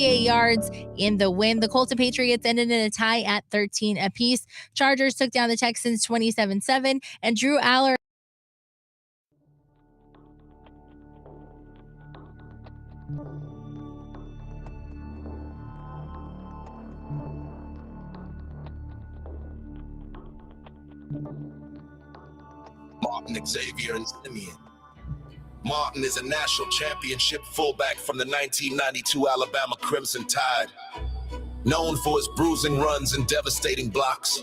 58 yards in the win. The Colts and Patriots ended in a tie at 13 apiece. Chargers took down the Texans 27-7, and Drew Aller. Martin, Xavier, and Simeon. Martin is a national championship fullback from the 1992 Alabama Crimson Tide. Known for his bruising runs and devastating blocks.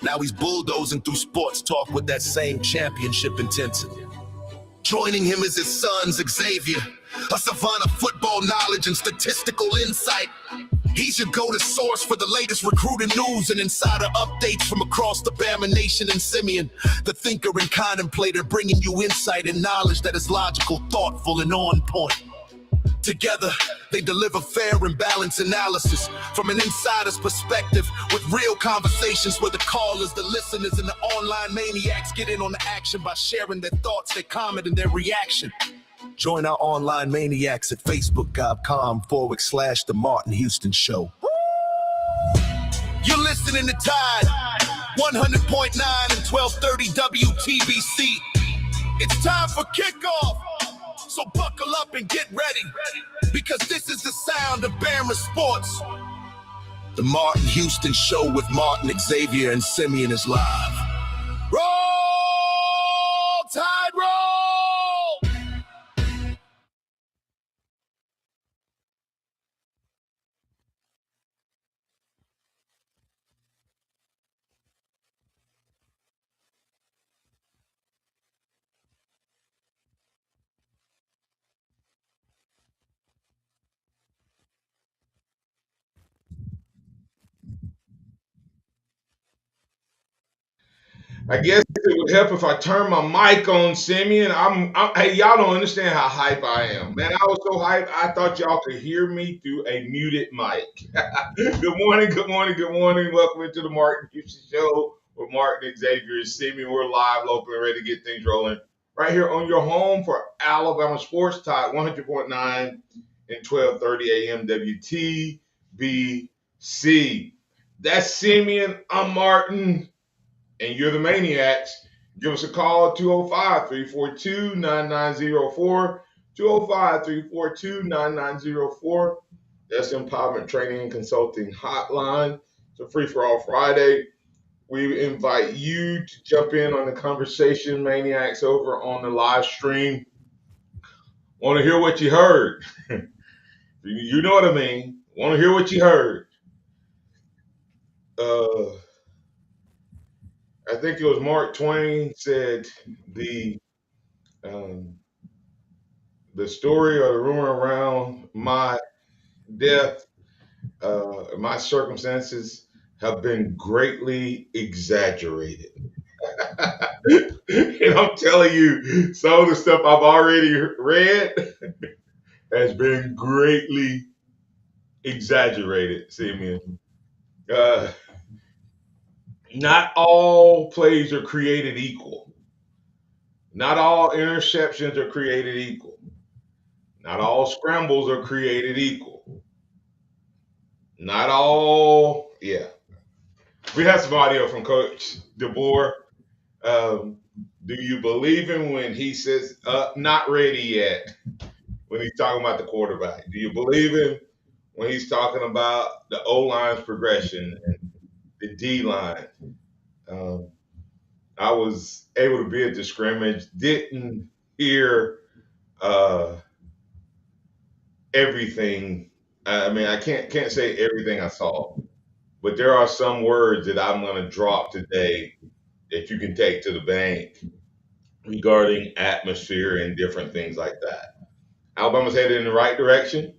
Now he's bulldozing through sports talk with that same championship intensity. Joining him is his son, Xavier, a savant of football knowledge and statistical insight. He's your go-to source for the latest recruiting news and insider updates from across the Bama Nation. And Simeon, the thinker and contemplator, bringing you insight and knowledge that is logical, thoughtful, and on point. Together, they deliver fair and balanced analysis from an insider's perspective with real conversations where the callers, the listeners, and the online maniacs get in on the action by sharing their thoughts, their comment, and their reaction. Join our online maniacs at facebook.com/The Martin Houston Show. You're listening to Tide 100.9 and 1230 WTBC. It's time for kickoff. So buckle up and get ready, because this is the sound of Bama sports. The Martin Houston Show with Martin, Xavier, and Simeon is live. Roll Tide, roll! I guess it would help if I turn my mic on, Simeon. Hey, y'all don't understand how hype I am. Man, I was so hyped, I thought y'all could hear me through a muted mic. Good morning, good morning, good morning. Welcome into the Martin Houston Show with Martin, Xavier, and Simeon. We're live, local, and ready to get things rolling. Right here on your home for Alabama Sports Tide 100.9 and 1230 AM WTBC. That's Simeon. I'm Martin. And you're the maniacs. Give us a call, 205-342-9904, 205-342-9904. That's the Empowerment Training and Consulting Hotline. It's a free-for-all Friday. We invite you to jump in on the conversation, maniacs, over on the live stream. Want to hear what you heard. You know what I mean. Want to hear what you heard. I think it was Mark Twain said the story or the rumor around my death, my circumstances have been greatly exaggerated. And I'm telling you, some of the stuff I've already read has been greatly exaggerated, Simeon. Not all plays are created equal. Not all interceptions are created equal. Not all scrambles are created equal. Not all, yeah. We have some audio from Coach DeBoer. Do you believe him when he says, not ready yet, when he's talking about the quarterback? Do you believe him when he's talking about the O-line's progression and the D-line? I was able to be at the scrimmage, didn't hear everything. I mean, I can't say everything I saw, but there are some words that I'm going to drop today that you can take to the bank regarding atmosphere and different things like that. Alabama's headed in the right direction.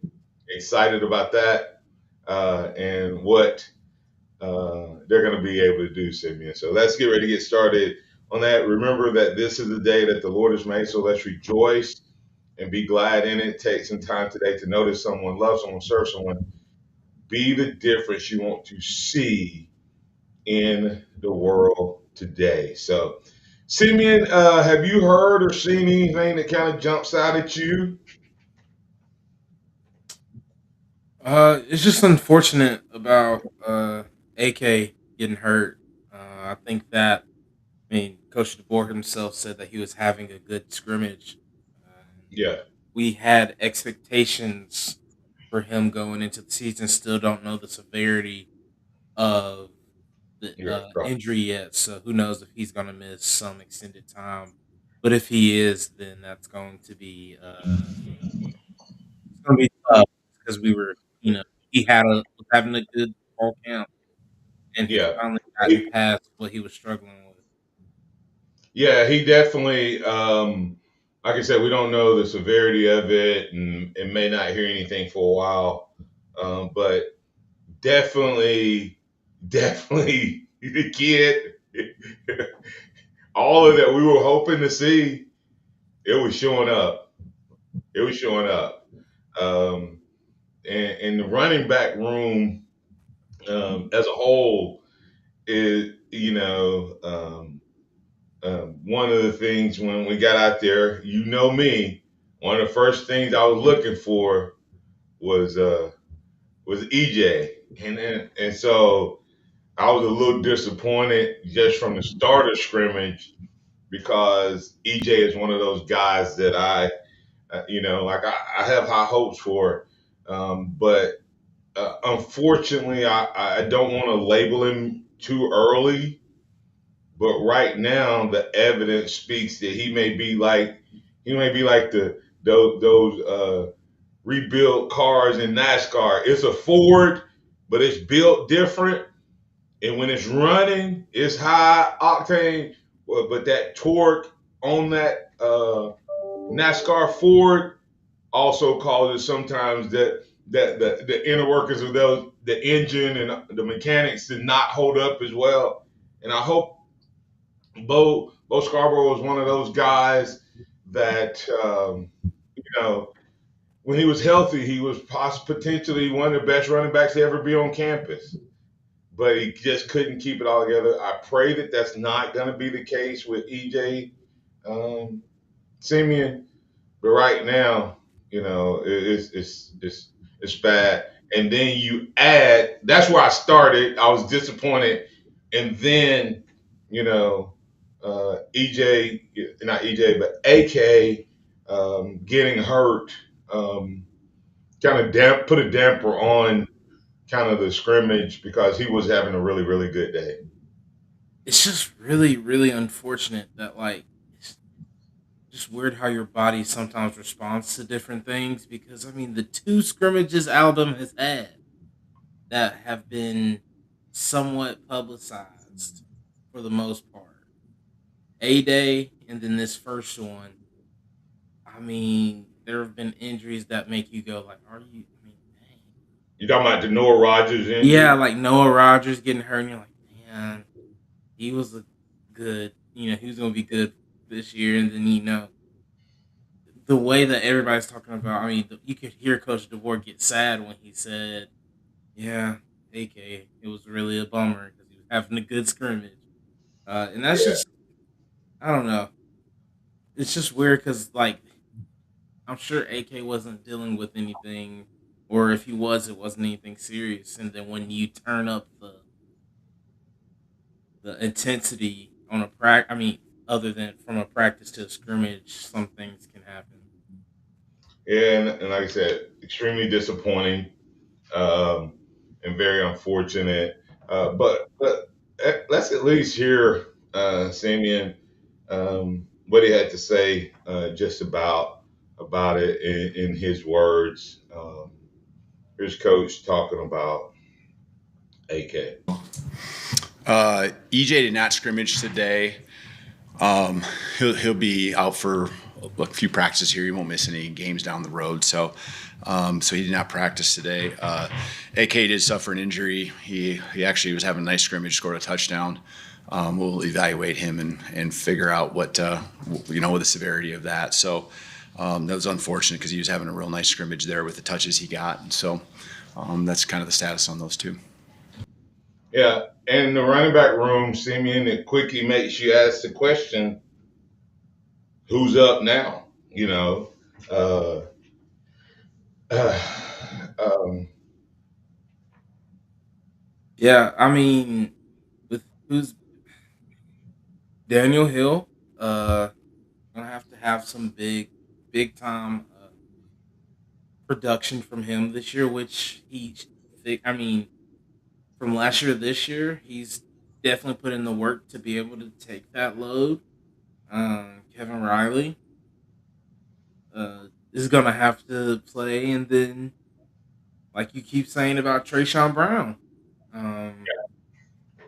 Excited about that and what they're going to be able to do, Simeon. So let's get ready to get started on that. Remember that this is the day that the Lord has made, so let's rejoice and be glad in it. Take some time today to notice someone, love someone, serve someone. Be the difference you want to see in the world today. So, Simeon, have you heard or seen anything that kind of jumps out at you? It's just unfortunate about AK getting hurt. I think that Coach DeBoer himself said that he was having a good scrimmage. Yeah, We had expectations for him going into the season. Still don't know the severity of the yeah, right. injury yet, so who knows if he's going to miss some extended time. But if he is, then that's going to be it's going to be tough because we were, he was having a good fall camp, and he's Yeah. finally gotten past what he was struggling with. Yeah, he definitely. Like I said, we don't know the severity of it, and may not hear anything for a while. But definitely, definitely, the kid, all of that we were hoping to see, it was showing up. It was showing up. Um, and the running back room as a whole is, one of the things when we got out there, me, one of the first things I was looking for was EJ, and so I was a little disappointed just from the start of scrimmage because EJ is one of those guys that I have high hopes for, but unfortunately I don't want to label him too early. But right now, the evidence speaks that he may be like those rebuilt cars in NASCAR. It's a Ford, but it's built different, and when it's running, it's high octane. But that torque on that NASCAR Ford also causes sometimes the inner workings of the engine and the mechanics to not hold up as well. And I hope Bo Scarborough was one of those guys that you know when he was healthy, he was potentially one of the best running backs to ever be on campus. But he just couldn't keep it all together. I pray that that's not going to be the case with EJ um, Simeon. But right now, it's bad. And then you add. That's where I started. I was disappointed, and then you know, EJ, not EJ, but AK getting hurt, kind of put a damper on kind of the scrimmage because he was having a really really good day. It's just really, really unfortunate that it's just weird how your body sometimes responds to different things because the two scrimmages Alabama has had that have been somewhat publicized for the most part. A Day and then this first one. There have been injuries that make you go like, "Are you?" Dang. You talking about the Noah Rogers Yeah, injury? like Noah Rogers getting hurt, and you're like, man, he was a good. He was gonna be good this year, and then the way that everybody's talking about. You could hear Coach DeBoer get sad when he said, "Yeah, AK, it was really a bummer because he was having a good scrimmage," and that's Yeah. just I don't know. It's just weird because I'm sure AK wasn't dealing with anything, or if he was, it wasn't anything serious. And then when you turn up the intensity on a other than from a practice to a scrimmage, some things can happen. Yeah, and like I said, extremely disappointing um, and very unfortunate. But let's at least hear Simeon what he had to say just about it in his words. Here's Coach talking about AK. EJ did not scrimmage today. He'll be out for a few practices here. He won't miss any games down the road. So he did not practice today. AK did suffer an injury. He actually was having a nice scrimmage, scored a touchdown. We'll evaluate him and figure out what the severity of that. So that was unfortunate because he was having a real nice scrimmage there with the touches he got. And so that's kind of the status on those two. Yeah, and in the running back room, Simeon, it quickly makes you ask the question, who's up now? Uh, uh, um, Yeah, I mean, with who's Daniel Hill, gonna have to have some big time production from him this year, which I mean, from last year to this year, he's definitely put in the work to be able to take that load. Kevin Riley is gonna have to play, and then like you keep saying about Trayshawn Brown, um,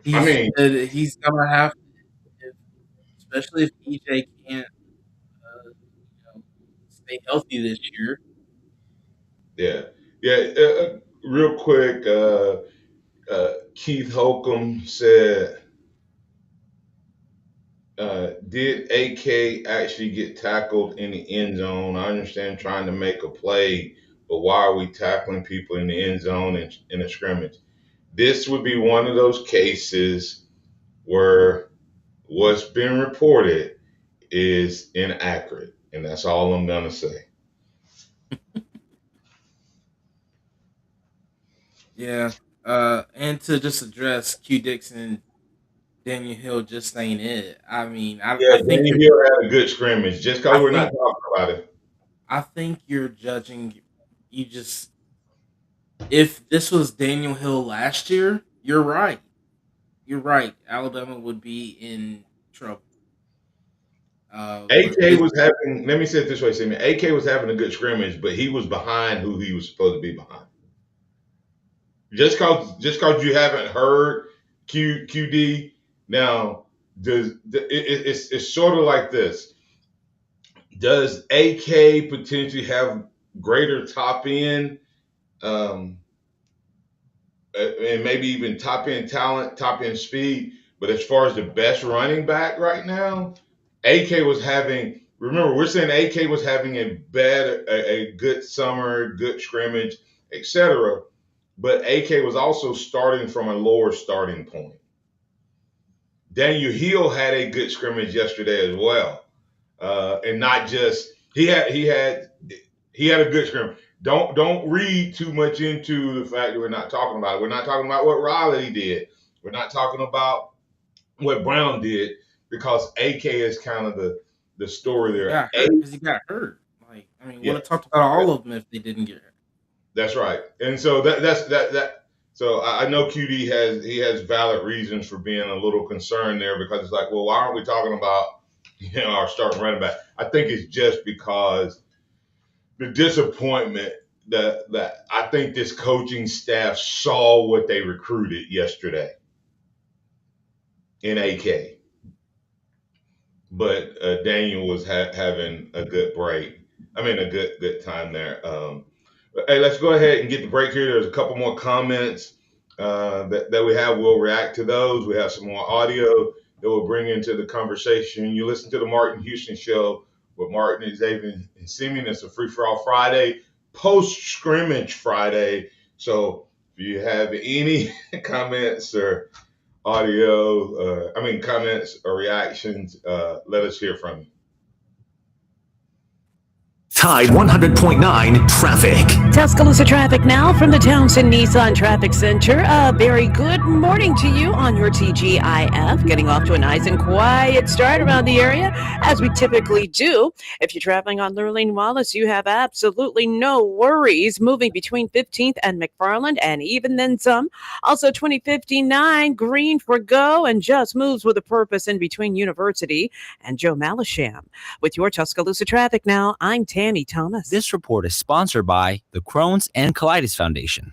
I mean, he's gonna have, to, especially if EJ can't stay healthy this year. yeah, yeah. Real quick, Keith Holcomb said, "Did AK actually get tackled in the end zone? I understand trying to make a play, but why are we tackling people in the end zone in a scrimmage?" This would be one of those cases where what's been reported is inaccurate, and that's all I'm gonna say. Yeah, and to just address Q Dixon, Daniel Hill just ain't it. I mean, Yeah, Danny Hill had a good scrimmage. Just because I we're not think talking about it. I think you're judging. You just If this was Daniel Hill last year, you're right. You're right. Alabama would be in trouble. But AK this, was having. Let me say it this way, Simeon. AK was having a good scrimmage, but he was behind who he was supposed to be behind. Just cause you haven't heard QD now, it's sort of like this. Does AK potentially have greater top end, um, and maybe even top end talent, top end speed? But as far as the best running back right now, AK was having. Remember, we're saying AK was having a good summer, good scrimmage, etc. But AK was also starting from a lower starting point. Daniel Hill had a good scrimmage yesterday as well, and not just he had a good scrimmage. Don't read too much into the fact that we're not talking about it. We're not talking about what Riley did. We're not talking about what Brown did because AK is kind of the story he there. got hurt because he got hurt. Like, I mean, would Yeah, have talked about all of them if they didn't get hurt. that's right. And so that. So I know QD has valid reasons for being a little concerned there because it's like, well, why aren't we talking about our starting running back? I think it's just because the disappointment that I think this coaching staff saw what they recruited yesterday in AK, but Daniel was having a good break. I mean, a good time there. Hey, let's go ahead and get the break here. There's a couple more comments that we have. We'll react to those. We have some more audio that we'll bring into the conversation. You listen to the Martin Houston Show with Martin, Xavier, and Simeon. It's a free-for-all Friday, post-scrimmage Friday. So if you have any comments or comments or reactions, let us hear from you. Tide 100.9 traffic. Tuscaloosa traffic now from the Townsend Nissan Traffic Center. A very good morning to you on your TGIF. Getting off to a nice and quiet start around the area, as we typically do. If you're traveling on Lurleen Wallace, you have absolutely no worries moving between 15th and McFarland, and even then some. Also 2059 green for go and just moves with a purpose in between University and Joe Malisham. With your Tuscaloosa traffic now, I'm Tammy Thomas. This report is sponsored by the Crohn's and Colitis Foundation.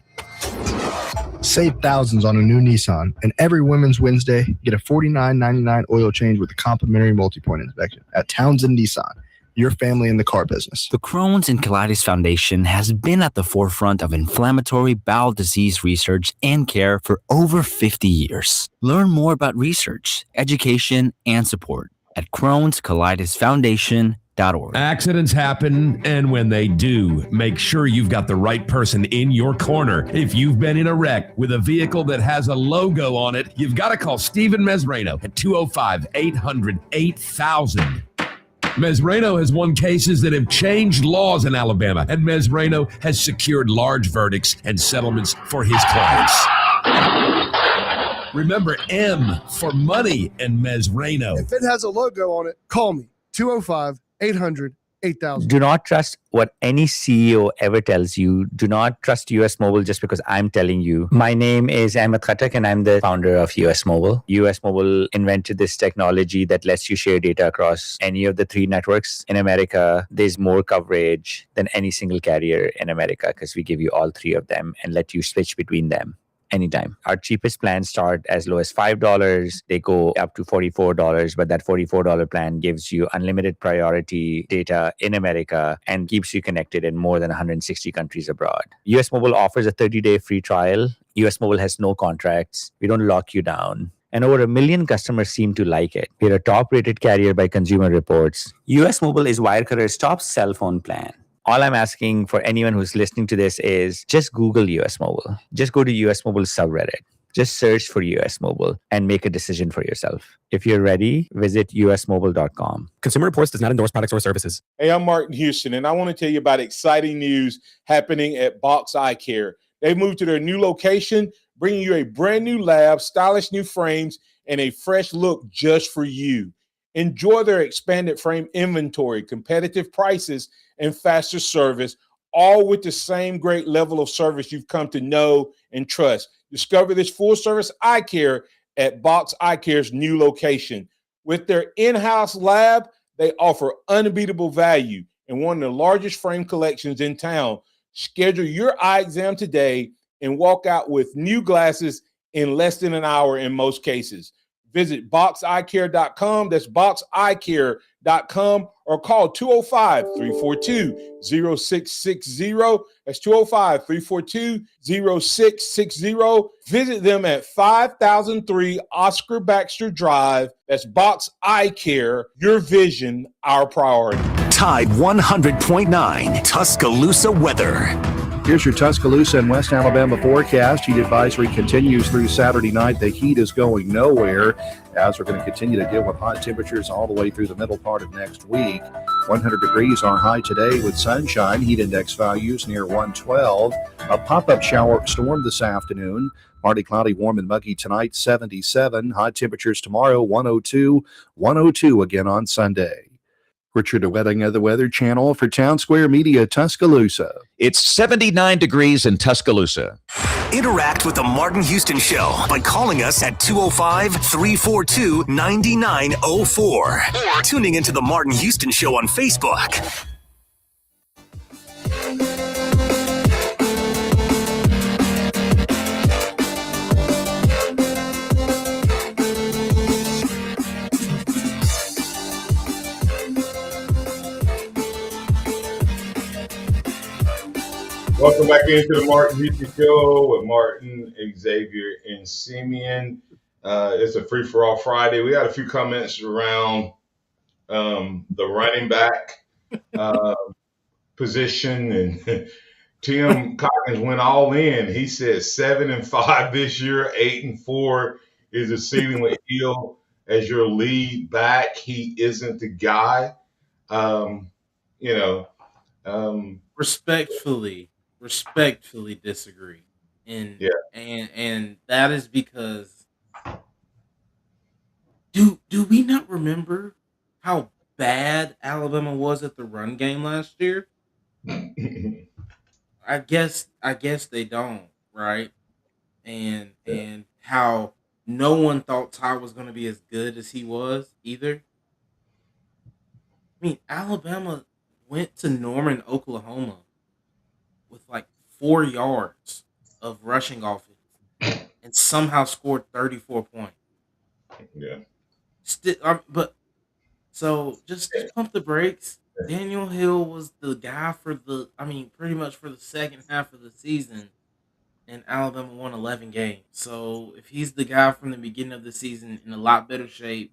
Save thousands on a new Nissan, and every Women's Wednesday, get a $49.99 oil change with a complimentary multi-point inspection at Townsend Nissan, your family in the car business. The Crohn's and Colitis Foundation has been at the forefront of inflammatory bowel disease research and care for over 50 years. Learn more about research, education, and support at Crohn'sColitisFoundation.org. Accidents happen, and when they do, make sure you've got the right person in your corner. If you've been in a wreck with a vehicle that has a logo on it, you've got to call Stephen Mesrano at 205-800-8000. Mesrano has won cases that have changed laws in Alabama, and Mesrano has secured large verdicts and settlements for his clients. Remember M for money and Mesrano. If it has a logo on it, call me. 205-800-8000. Do not trust what any CEO ever tells you. Do not trust US Mobile just because I'm telling you. My name is Ahmed Khatak and I'm the founder of US Mobile. US Mobile invented this technology that lets you share data across any of the 3 networks in America. There's more coverage than any single carrier in America because we give you all 3 of them and let you switch between them anytime. Our cheapest plans start as low as $5. They go up to $44, but that $44 plan gives you unlimited priority data in America and keeps you connected in more than 160 countries abroad. US Mobile offers a 30-day free trial. US Mobile has no contracts. We don't lock you down. And over 1 million customers seem to like it. We're a top-rated carrier by Consumer Reports. US Mobile is Wirecutter's top cell phone plan. All I'm asking for anyone who's listening to this is just Google US Mobile. Just go to US Mobile subreddit. Just search for US Mobile and make a decision for yourself. If you're ready, visit usmobile.com. Consumer Reports does not endorse products or services. Hey, I'm Martin Houston, and I want to tell you about exciting news happening at Box Eye Care. They've moved to their new location, bringing you a brand new lab, stylish new frames, and a fresh look just for you. Enjoy their expanded frame inventory, competitive prices, and faster service, all with the same great level of service you've come to know and trust. Discover this full-service eye care at Box Eye Care's new location. With their in-house lab, they offer unbeatable value and one of the largest frame collections in town. Schedule your eye exam today and walk out with new glasses in less than an hour in most cases. Visit boxeyecare.com. That's boxeyecare.com or call 205-342-0660. That's 205-342-0660. Visit them at 5003 Oscar Baxter Drive. That's Box Eye Care. Your vision, our priority. Tide 100.9 Tuscaloosa weather. Here's your Tuscaloosa and West Alabama forecast. Heat advisory continues through Saturday night. The heat is going nowhere as we're going to continue to deal with hot temperatures all the way through the middle part of next week. 100 degrees our high today with sunshine. Heat index values near 112. A pop-up shower storm this afternoon. Partly cloudy, warm and muggy tonight, 77. High temperatures tomorrow, 102. 102 again on Sunday. Richard Wedding of the Weather Channel for Town Square Media, Tuscaloosa. It's 79 degrees in Tuscaloosa. Interact with the Martin Houston Show by calling us at 205-342-9904 or tuning into the Martin Houston Show on Facebook. Welcome back into the Martin Houston Show with Martin, Xavier, and Simeon. It's a free-for-all Friday. We got a few comments around the running back position, and Tim Coggins went all in. He said 7-5 this year, 8-4 is the ceiling with Hill as your lead back. He isn't the guy. Respectfully disagree. And that is because do we not remember how bad Alabama was at the run game last year? I guess they don't, right? And how no one thought Ty was going to be as good as he was either. I mean, Alabama went to Norman, Oklahoma with like 4 yards of rushing offense and somehow scored 34 points. Yeah. Just pump the brakes. Daniel Hill was the guy pretty much for the second half of the season, and Alabama won 11 games. So if he's the guy from the beginning of the season in a lot better shape,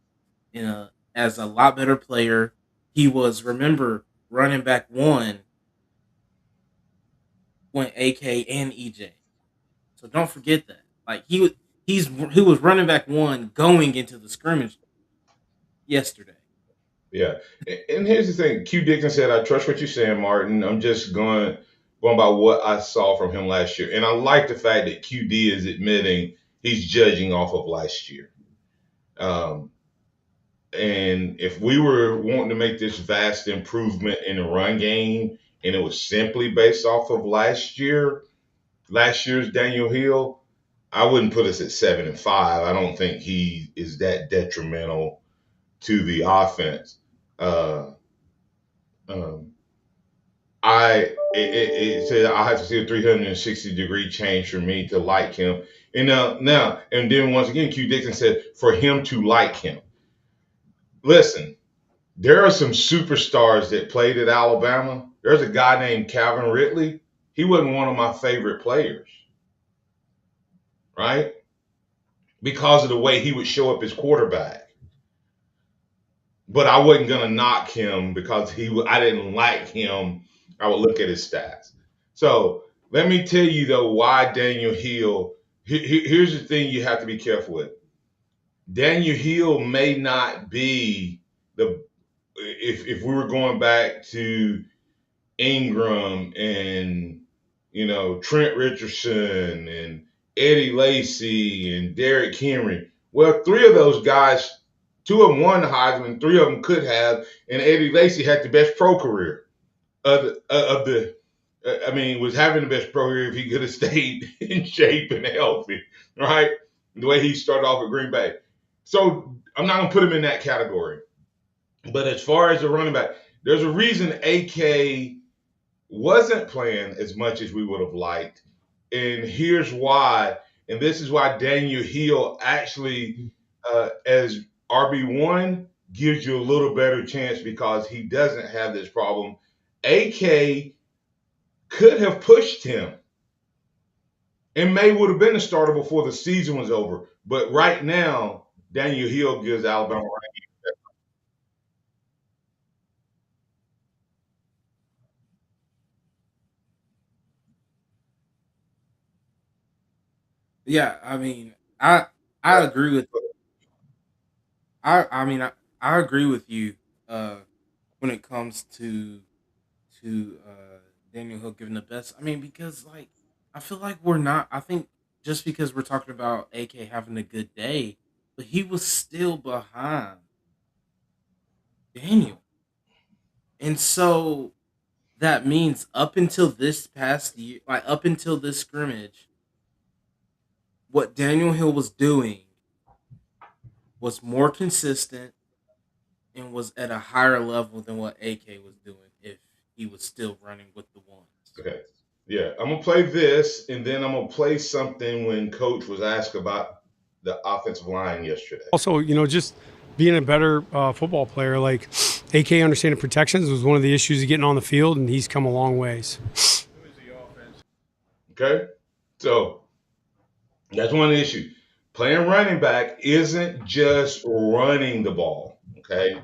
as a lot better player, he was, remember, running back one when AK and EJ. So don't forget that. Like he was running back one going into the scrimmage yesterday. Yeah. And here's the thing. Q Dixon said, I trust what you're saying, Martin. I'm just going by what I saw from him last year. And I like the fact that QD is admitting he's judging off of last year. And if we were wanting to make this vast improvement in the run game, and it was simply based off of last year's Daniel Hill, I wouldn't put us at 7-5. I don't think he is that detrimental to the offense. It said I have to see a 360-degree change for me to like him. And and then once again, Q Dixon said for him to like him. Listen, there are some superstars that played at Alabama. There's a guy named Calvin Ridley. He wasn't one of my favorite players, right? Because of the way he would show up as quarterback. But I wasn't going to knock him because I didn't like him. I would look at his stats. So let me tell you, though, why Daniel Hill. Here's the thing you have to be careful with. Daniel Hill may not be if we were going back to Ingram and, Trent Richardson and Eddie Lacy and Derrick Henry. Well, three of those guys, two of them won the Heisman, three of them could have, and Eddie Lacy had the best pro career was having the best pro career if he could have stayed in shape and healthy, right? The way he started off at Green Bay. So I'm not going to put him in that category. But as far as the running back, there's a reason AK wasn't playing as much as we would have liked. And here's why. And this is why Daniel Hill actually, as RB1, gives you a little better chance because he doesn't have this problem. AK could have pushed him and May would have been a starter before the season was over. But right now, Daniel Hill gives Alabama right. Yeah, I agree with I agree with you when it comes to Daniel Hill giving the best. Because I feel like we're not. I think just because we're talking about AK having a good day, but he was still behind Daniel, and so that means up until this past year, up until this scrimmage, what Daniel Hill was doing was more consistent and was at a higher level than what AK was doing if he was still running with the ones. Okay. Yeah, I'm going to play this, and then I'm going to play something when Coach was asked about the offensive line yesterday. Also, just being a better football player, like AK understanding protections was one of the issues of getting on the field, and he's come a long ways. Okay? So that's one of the issues. Playing running back isn't just running the ball, okay?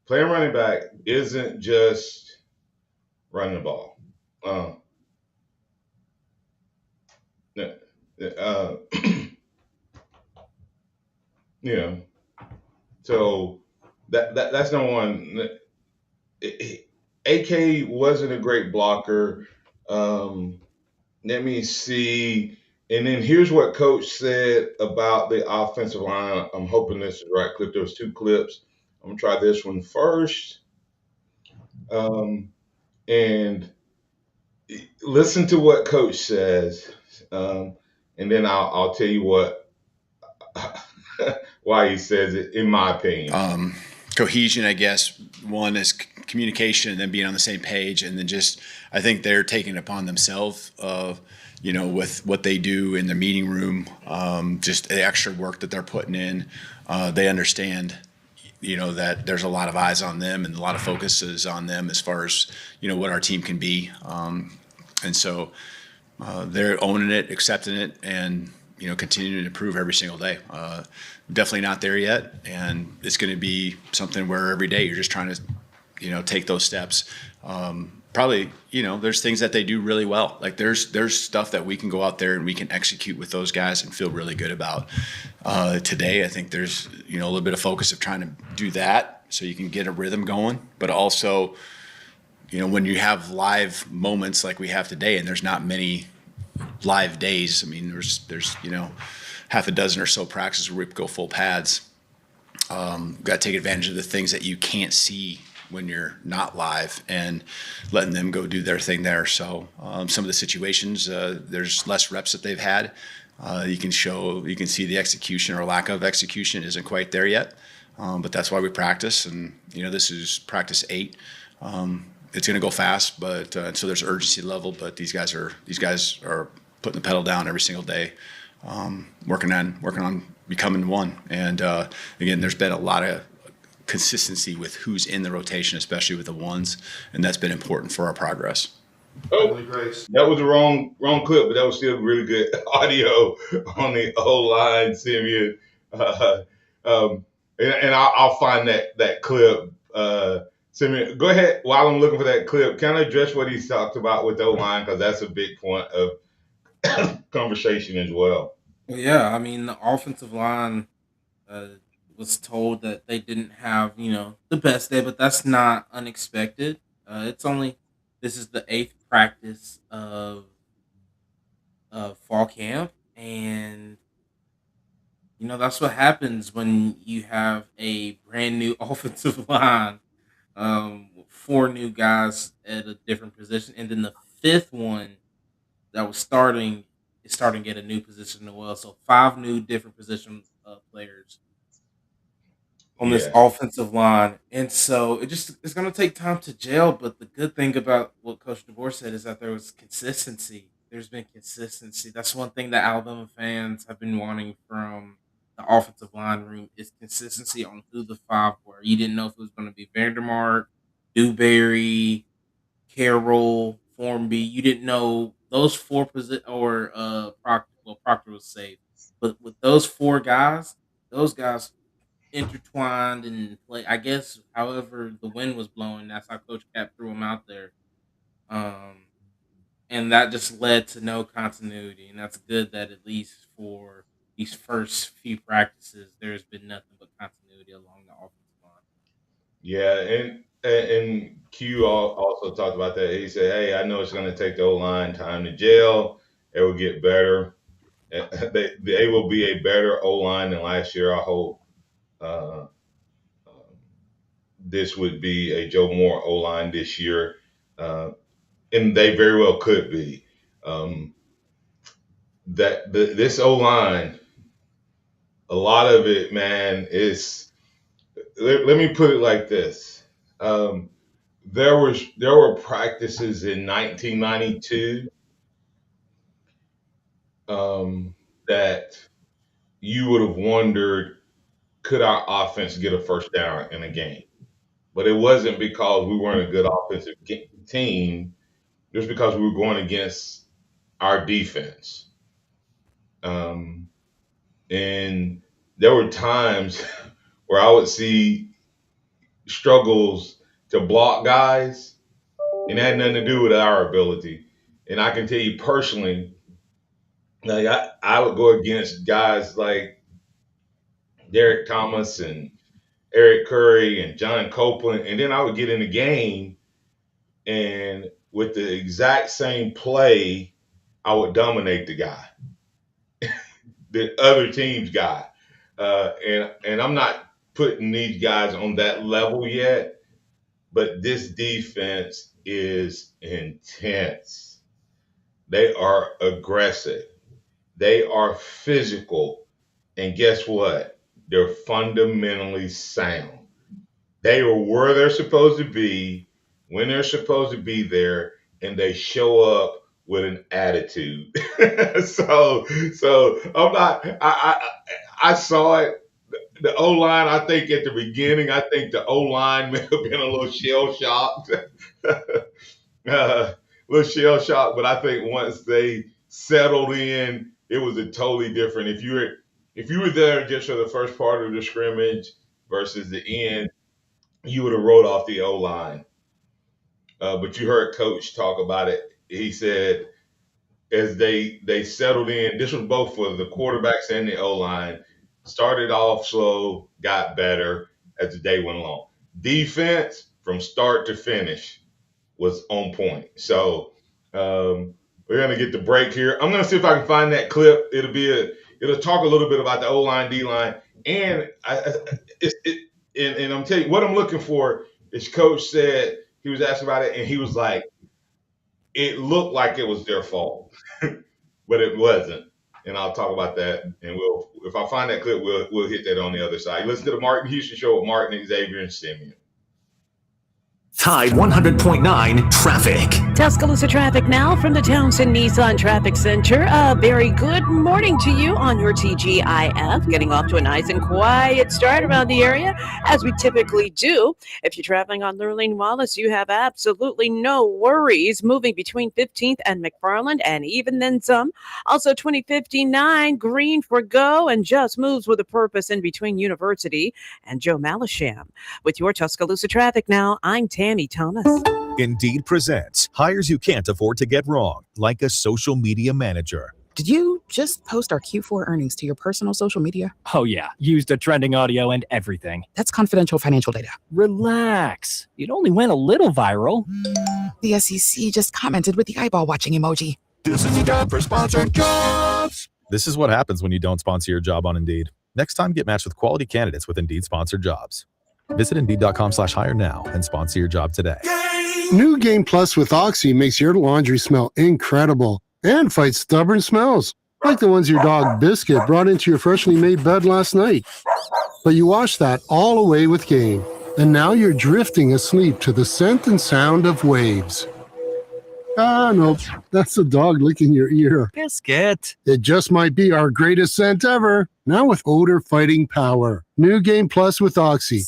Playing running back isn't just running the ball. So that's number one. AK wasn't a great blocker. Let me see. And then here's what Coach said about the offensive line. I'm hoping this is the right clip. There's two clips. I'm going to try this one first. And listen to what Coach says. And then I'll tell you why he says it, in my opinion. Cohesion, I guess. One is communication and then being on the same page. And then I think they're taking it upon themselves with what they do in the meeting room, just the extra work that they're putting in. They understand, that there's a lot of eyes on them and a lot of focus is on them as far as, what our team can be. And so they're owning it, accepting it, and, continuing to improve every single day. Definitely not there yet. And it's going to be something where every day you're just trying to, take those steps. Probably, there's things that they do really well. Like there's stuff that we can go out there and we can execute with those guys and feel really good about. Today, I think there's, a little bit of focus of trying to do that so you can get a rhythm going. But also, when you have live moments like we have today, and there's not many live days. There's half a dozen or so practices where we go full pads. Got to take advantage of the things that you can't see when you're not live and letting them go do their thing there. So some of the situations, there's less reps that they've had. You can see the execution or lack of execution isn't quite there yet. But that's why we practice. And, this is practice 8. It's going to go fast, but so there's urgency level, but these guys are putting the pedal down every single day, working on becoming one. And again, there's been a lot of consistency with who's in the rotation, especially with the ones, and that's been important for our progress. Oh, that was the wrong clip, but that was still really good audio on the O-line, Simeon. And I'll find that clip. Simeon, go ahead. While I'm looking for that clip, can I address what he's talked about with O-line? Because that's a big point of conversation as well. Well, yeah, I mean, the offensive line was told that they didn't have, the best day, but that's not unexpected. This is the 8th practice of fall camp, and that's what happens when you have a brand new offensive line, 4 new guys at a different position, and then the 5th one that was starting is starting at a new position as well. So 5 new different position players on this offensive line, and so it's going to take time to gel. But the good thing about what Coach DeBoer said is that there was consistency. There's been consistency. That's one thing that Alabama fans have been wanting from the offensive line room is consistency on who the 5 were. You didn't know if it was going to be Vandermark, Dewberry, Carroll, Formby. You didn't know those 4 or Proctor. Well, Proctor was safe, but with those 4 guys, those guys intertwined and play. I guess, however the wind was blowing, that's how Coach Cap threw them out there, and that just led to no continuity. And that's good that at least for these first few practices, there's been nothing but continuity along the offensive line. Yeah, and Q also talked about that. He said, "Hey, I know it's going to take the O-line time to gel. It will get better. They will be a better O-line than last year. I hope this would be a Joe Moore O-line this year, and they very well could be. This O-line, a lot of it, man, is. Let me put it like this. There were practices in 1992 that you would have wondered, could our offense get a first down in a game? But it wasn't because we weren't a good offensive team. It was because we were going against our defense. And there were times where I would see struggles to block guys, and it had nothing to do with our ability. And I can tell you personally, like I would go against guys like Derek Thomas and Eric Curry and John Copeland, and then I would get in the game, and with the exact same play, I would dominate the guy, the other team's guy. And I'm not putting these guys on that level yet, but this defense is intense. They are aggressive. They are physical. And guess what? They're fundamentally sound. They are where they're supposed to be, when they're supposed to be there, and they show up with an attitude. So I'm not. I saw it. The O-line, I think at the beginning, I think the O-line may have been a little shell shocked, but I think once they settled in, it was a totally different. If you were there just for the first part of the scrimmage versus the end, you would have wrote off the O-line. But you heard Coach talk about it. He said as they settled in, this was both for the quarterbacks and the O-line, started off slow, got better as the day went along. Defense, from start to finish, was on point. So we're going to get the break here. I'm going to see if I can find that clip. It'll be it'll talk a little bit about the O line, D line, and and I'm telling you what I'm looking for. Is Coach said he was asked about it, and he was like, it looked like it was their fault, but it wasn't. And I'll talk about that, and if I find that clip, we'll hit that on the other side. Listen to the Martin Houston Show with Martin, Xavier, and Simeon. Tide 100.9 traffic. Tuscaloosa traffic now from the Townsend Nissan Traffic Center. A very good morning to you on your TGIF. Getting off to a nice and quiet start around the area, as we typically do. If you're traveling on Lurleen Wallace, you have absolutely no worries moving between 15th and McFarland, and even then some. Also 2059 green for go and just moves with a purpose in between University and Joe Malisham. With your Tuscaloosa traffic now, I'm Tammy Thomas. Indeed presents hires you can't afford to get wrong, like a social media manager. Did you just post our Q4 earnings to your personal social media? Oh, yeah. Used the trending audio and everything. That's confidential financial data. Relax. It only went a little viral. The SEC just commented with the eyeball watching emoji. This is a job for sponsored jobs. This is what happens when you don't sponsor your job on Indeed. Next time, get matched with quality candidates with Indeed sponsored jobs. Visit Indeed.com/hire now and sponsor your job today. New Game Plus with Oxy makes your laundry smell incredible and fights stubborn smells, like the ones your dog Biscuit brought into your freshly made bed last night. But you wash that all away with Game, and now you're drifting asleep to the scent and sound of waves. Ah, nope, that's the dog licking your ear. Biscuit. It just might be our greatest scent ever, now with odor fighting power. New Game Plus with Oxy.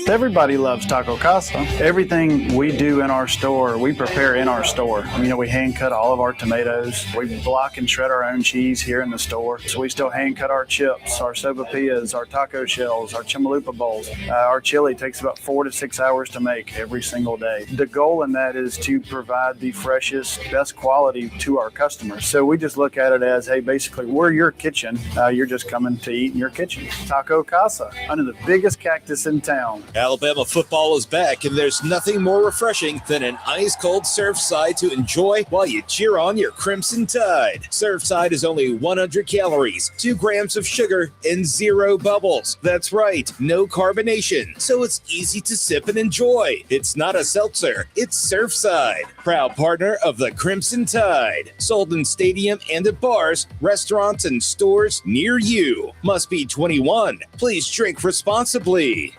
Everybody loves Taco Casa. Everything we do in our store, we prepare in our store. We hand cut all of our tomatoes. We block and shred our own cheese here in the store. So we still hand cut our chips, our sopapillas, our taco shells, our chimalupa bowls. Our chili takes about 4 to 6 hours to make every single day. The goal in that is to provide the freshest, best quality to our customers. So we just look at it as, hey, basically, we're your kitchen. You're just coming to eat in your kitchen. Taco Casa, under the biggest cactus in town. Alabama football is back, and there's nothing more refreshing than an ice-cold Surfside to enjoy while you cheer on your Crimson Tide. Surfside is only 100 calories, 2 grams of sugar, and 0 bubbles. That's right, no carbonation, so it's easy to sip and enjoy. It's not a seltzer, it's Surfside. Proud partner of the Crimson Tide. Sold in stadium and at bars, restaurants, and stores near you. Must be 21. Please drink responsibly.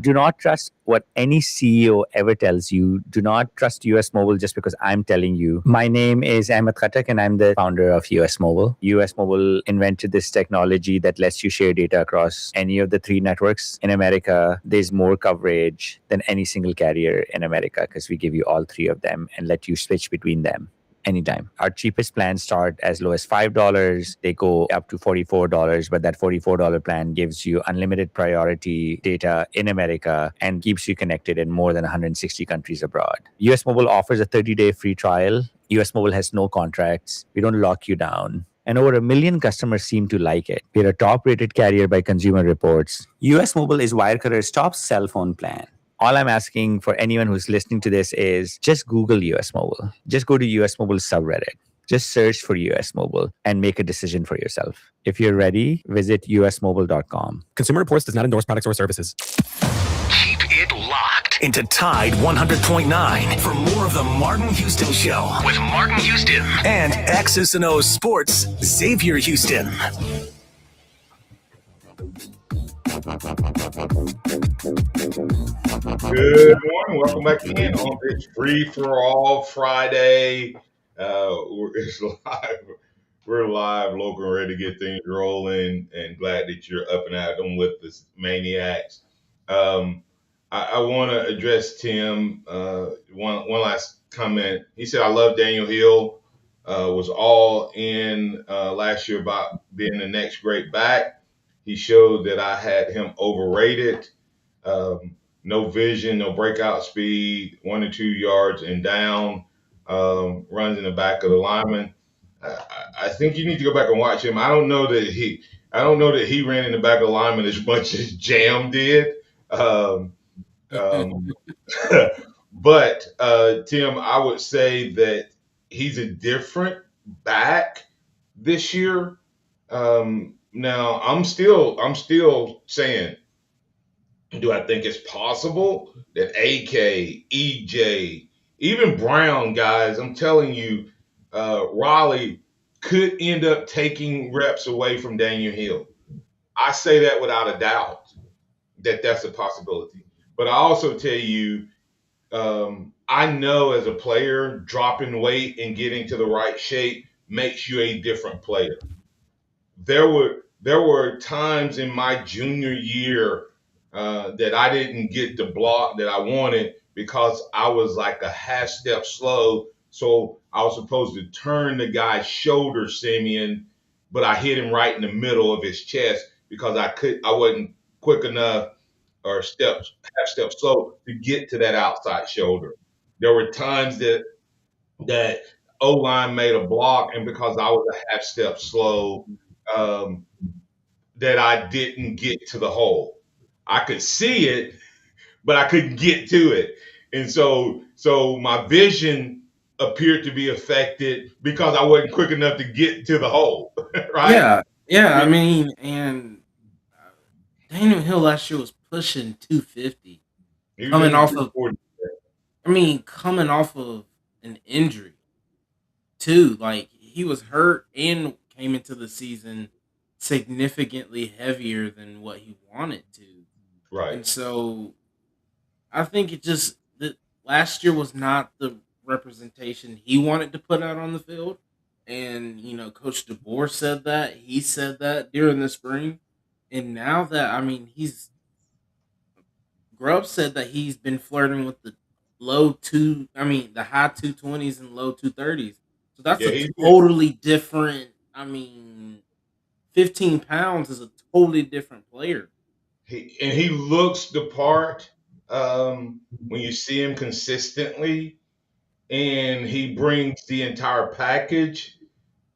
Do not trust what any CEO ever tells you. Do not trust US Mobile just because I'm telling you. My name is Ahmed Khatak and I'm the founder of US Mobile. US Mobile invented this technology that lets you share data across any of the 3 networks in America. There's more coverage than any single carrier in America because we give you all 3 of them and let you switch between them anytime. Our cheapest plans start as low as $5. They go up to $44, but that $44 plan gives you unlimited priority data in America and keeps you connected in more than 160 countries abroad. US Mobile offers a 30-day free trial. US Mobile has no contracts. We don't lock you down. And over 1 million customers seem to like it. We're a top-rated carrier by Consumer Reports. US Mobile is Wirecutters' top cell phone plan. All I'm asking for anyone who's listening to this is just Google US Mobile. Just go to US Mobile subreddit. Just search for US Mobile and make a decision for yourself. If you're ready, visit usmobile.com. Consumer Reports does not endorse products or services. Keep it locked into Tide 100.9 for more of the Martin Houston Show with Martin Houston and X's and O's Sports, Xavier Houston. Good morning. Welcome back in on this Free for All Friday. It's live. We're live, local, ready to get things rolling, and glad that you're up and at them with the maniacs. I want to address Tim. One last comment. He said, "I love Daniel Hill. Was all in last year about being the next great back. He showed that I had him overrated. No vision, no breakout speed, 1 to 2 yards and down, runs in the back of the lineman. I think you need to go back and watch him. I don't know that he ran in the back of the lineman as much as Jam did. But Tim, I would say that he's a different back this year. Now I'm still saying, do I think it's possible that AK, EJ, even Brown guys, I'm telling you, Raleigh could end up taking reps away from Daniel Hill. I say that without a doubt that that's a possibility. But I also tell you, I know as a player, dropping weight and getting to the right shape makes you a different player. There were times in my junior year that I didn't get the block that I wanted because I was like a half step slow. So I was supposed to turn the guy's shoulder, Simeon, but I hit him right in the middle of his chest because I wasn't quick enough or half step slow to get to that outside shoulder. There were times that O line made a block, and because I was a half step slow, um, that I didn't get to the hole. I could see it, but I couldn't get to it. And so my vision appeared to be affected because I wasn't quick enough to get to the hole, right? Yeah, yeah. I mean, and Daniel Hill last year was pushing 250, He was coming in off of. 240. I mean, coming off of an injury too. Like he was hurt and came into the season significantly heavier than what he wanted to. Right. And so I think it just that last year was not the representation he wanted to put out on the field. And Coach DeBoer said that. He said that during the spring. And now that he's Grubb said that he's been flirting with the the high 220s and low 230s. So that's Yeah, a totally different. 15 pounds is a totally different player. He looks the part when you see him consistently, and he brings the entire package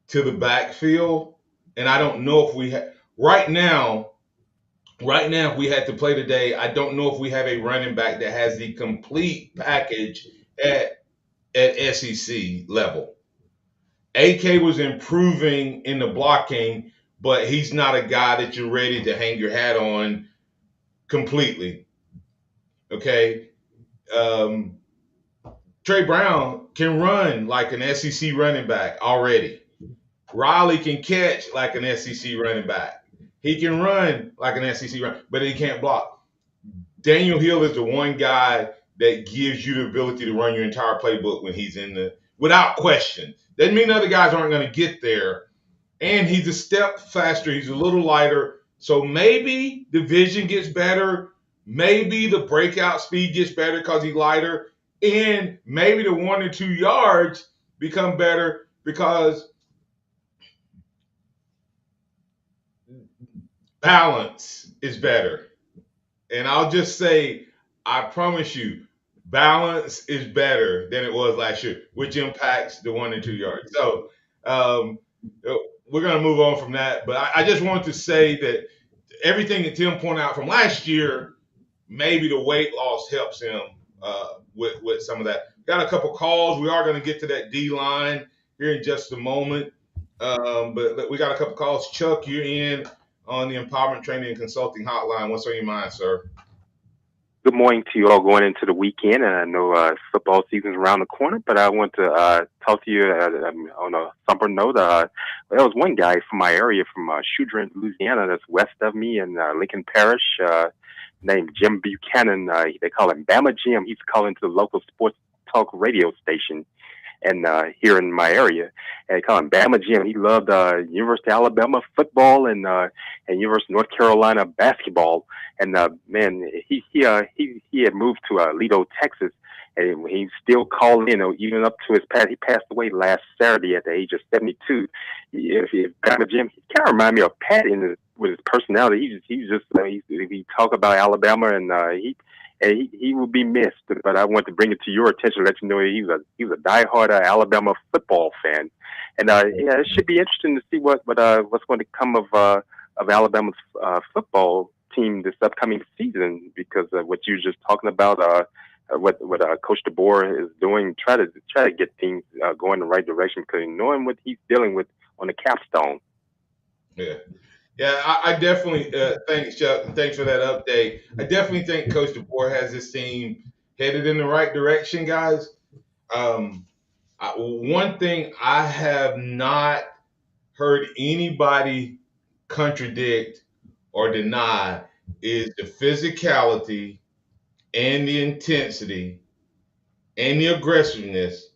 to the backfield. And I don't know if we have right now. Right now, if we had to play today, I don't know if we have a running back that has the complete package at SEC level. AK was improving in the blocking, but he's not a guy that you're ready to hang your hat on completely. Okay. Trey Brown can run like an SEC running back already. Riley can catch like an SEC running back. He can run like an SEC run, but he can't block. Daniel Hill is the one guy that gives you the ability to run your entire playbook when he's without question. Doesn't mean other guys aren't going to get there. And he's a step faster. He's a little lighter. So maybe the vision gets better. Maybe the breakout speed gets better because he's lighter. And maybe the 1 or 2 yards become better because balance is better. And I'll just say, I promise you, balance is better than it was last year, which impacts the 1 and 2 yards. So we're going to move on from that. But I just want to say that everything that Tim pointed out from last year, maybe the weight loss helps him with some of that. Got a couple calls. We are going to get to that D line here in just a moment. But we got a couple calls. Chuck, you're in on the Empowerment Training and Consulting Hotline. What's on your mind, sir? Good morning to you all going into the weekend. And I know football season's around the corner, but I want to talk to you on a somber note. There was one guy from my area, from Shoudron, Louisiana, that's west of me in Lincoln Parish, named Jim Buchanan. They call him Bama Jim. He's calling to the local sports talk radio station and here in my area, and they call him Bama Jim. He loved University of Alabama football and University of North Carolina basketball. And man, he had moved to Lido, Texas, and he's still calling in, even up to his past. He passed away last Saturday at the age of 72. If Bama Jim, he kind of remind me of Pat with his personality. He talk about Alabama, and he will be missed. But I want to bring it to your attention, let you know he's a diehard Alabama football fan, and it should be interesting to see what's going to come of Alabama's football team this upcoming season, because what you were just talking about, what Coach DeBoer is doing, try to get things going in the right direction, because knowing what he's dealing with on the capstone. Yeah. Yeah, I definitely thanks, Chuck, and thanks for that update. I definitely think Coach DeBoer has his team headed in the right direction, guys. One thing I have not heard anybody contradict or deny is the physicality and the intensity and the aggressiveness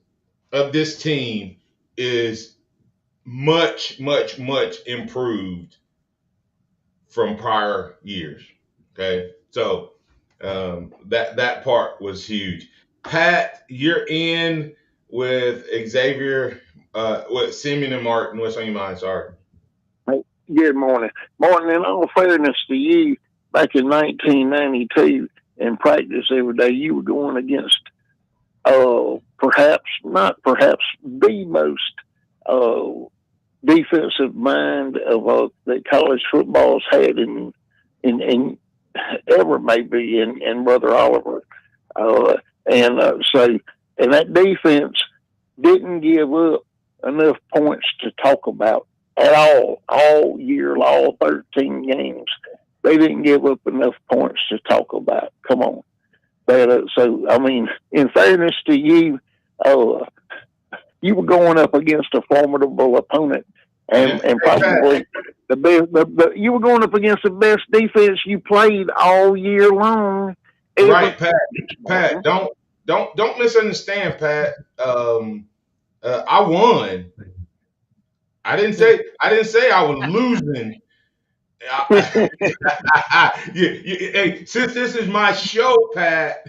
of this team is much, much, much improved from prior years. Okay, so that part was huge. Pat, you're in with Xavier, with Simeon and Martin. What's on your mind? Sorry. Good morning. Martin, in all fairness to you, back in 1992, in practice every day, you were going against perhaps the most defensive mind of that college football's had in ever maybe in Brother Oliver. And that defense didn't give up enough points to talk about at all year, all 13 games. They didn't give up enough points to talk about. Come on. But, so, I mean, in fairness to you, you were going up against a formidable opponent, and probably the best. You were going up against the best defense you played all year long. Right, Pat. Don't misunderstand, Pat. I won. I didn't say I was losing. Hey, since this is my show, Pat,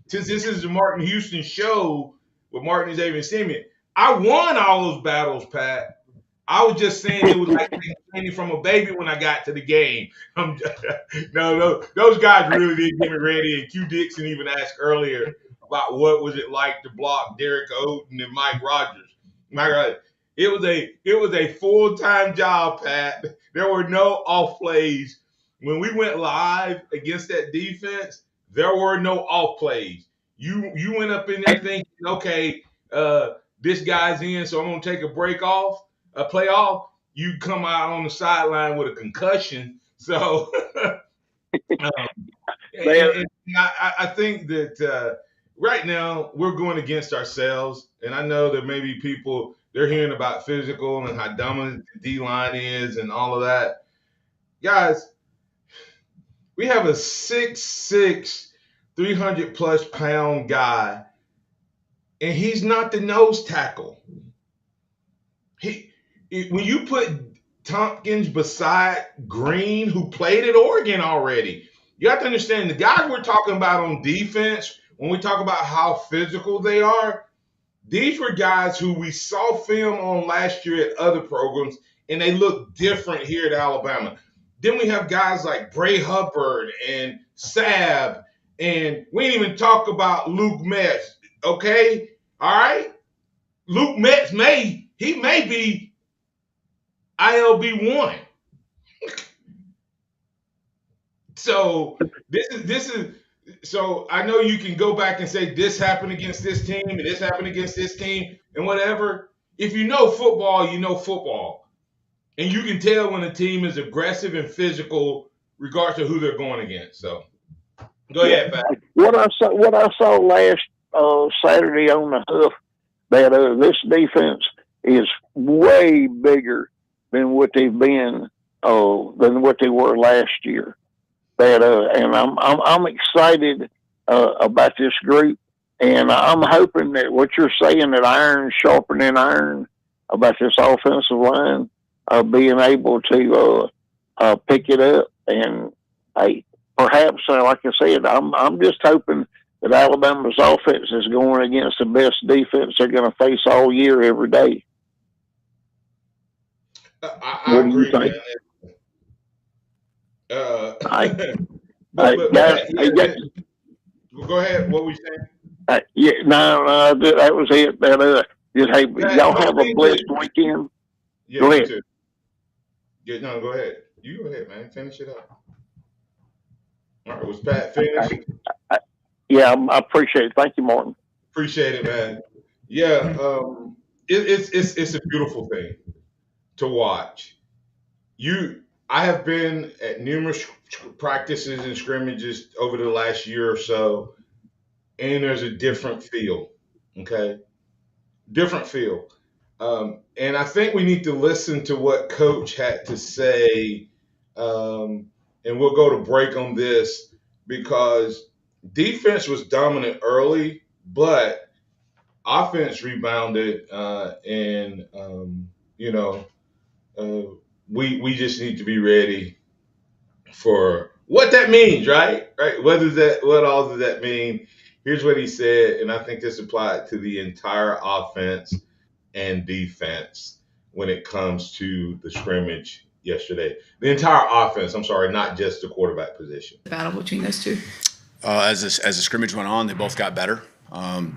since this is the Martin Houston show with Martin, Xavier, and Simeon, I won all those battles, Pat. I was just saying it was like taking from a baby when I got to the game. No, those guys really did get me ready. And Q Dixon even asked earlier about what was it like to block Derek Oden and Mike Rogers. It was a full-time job, Pat. There were no off plays. When we went live against that defense, there were no off plays. You went up in there thinking, okay, this guy's in, so I'm gonna take a play off. You come out on the sideline with a concussion. So I think that right now we're going against ourselves, and I know that maybe people, they're hearing about physical and how dominant the D-line is and all of that. Guys, we have a 6'6", 300-plus pound guy, and he's not the nose tackle. When you put Tompkins beside Green, who played at Oregon already, you have to understand the guys we're talking about on defense, when we talk about how physical they are, these were guys who we saw film on last year at other programs, and they look different here at Alabama. Then we have guys like Bray Hubbard and Sab, and we didn't even talk about Luke Metz, okay? All right? Luke Metz may be ILB1. So this is so I know you can go back and say this happened against this team and this happened against this team and whatever. If you know football, you know football. And you can tell when a team is aggressive and physical regardless of who they're going against. So go ahead, Pat. What I saw last Saturday on the Huff, that this defense is way bigger than what they've been, than what they were last year. And I'm excited about this group, and I'm hoping that what you're saying, that iron sharpening iron, about this offensive line, being able to pick it up, and perhaps, like I said, I'm just hoping that Alabama's offense is going against the best defense they're going to face all year, every day. I agree, man. Go ahead. What were you saying? That was it. Y'all have a blessed weekend. Yeah, go ahead. Too. Yeah, no, go ahead. You go ahead, man. Finish it up. All right, was Pat finished? Yeah, I appreciate it. Thank you, Martin. Appreciate it, man. Yeah, it's a beautiful thing to watch. I have been at numerous practices and scrimmages over the last year or so, and there's a different feel. Okay, different feel. And I think we need to listen to what Coach had to say. And we'll go to break on this because defense was dominant early, but offense rebounded, and we just need to be ready for what that means, right? Right? What all does that mean? Here's what he said, and I think this applied to the entire offense and defense when it comes to the scrimmage yesterday. The entire offense, I'm sorry, not just the quarterback position. The battle between those two. As the scrimmage went on, they both got better.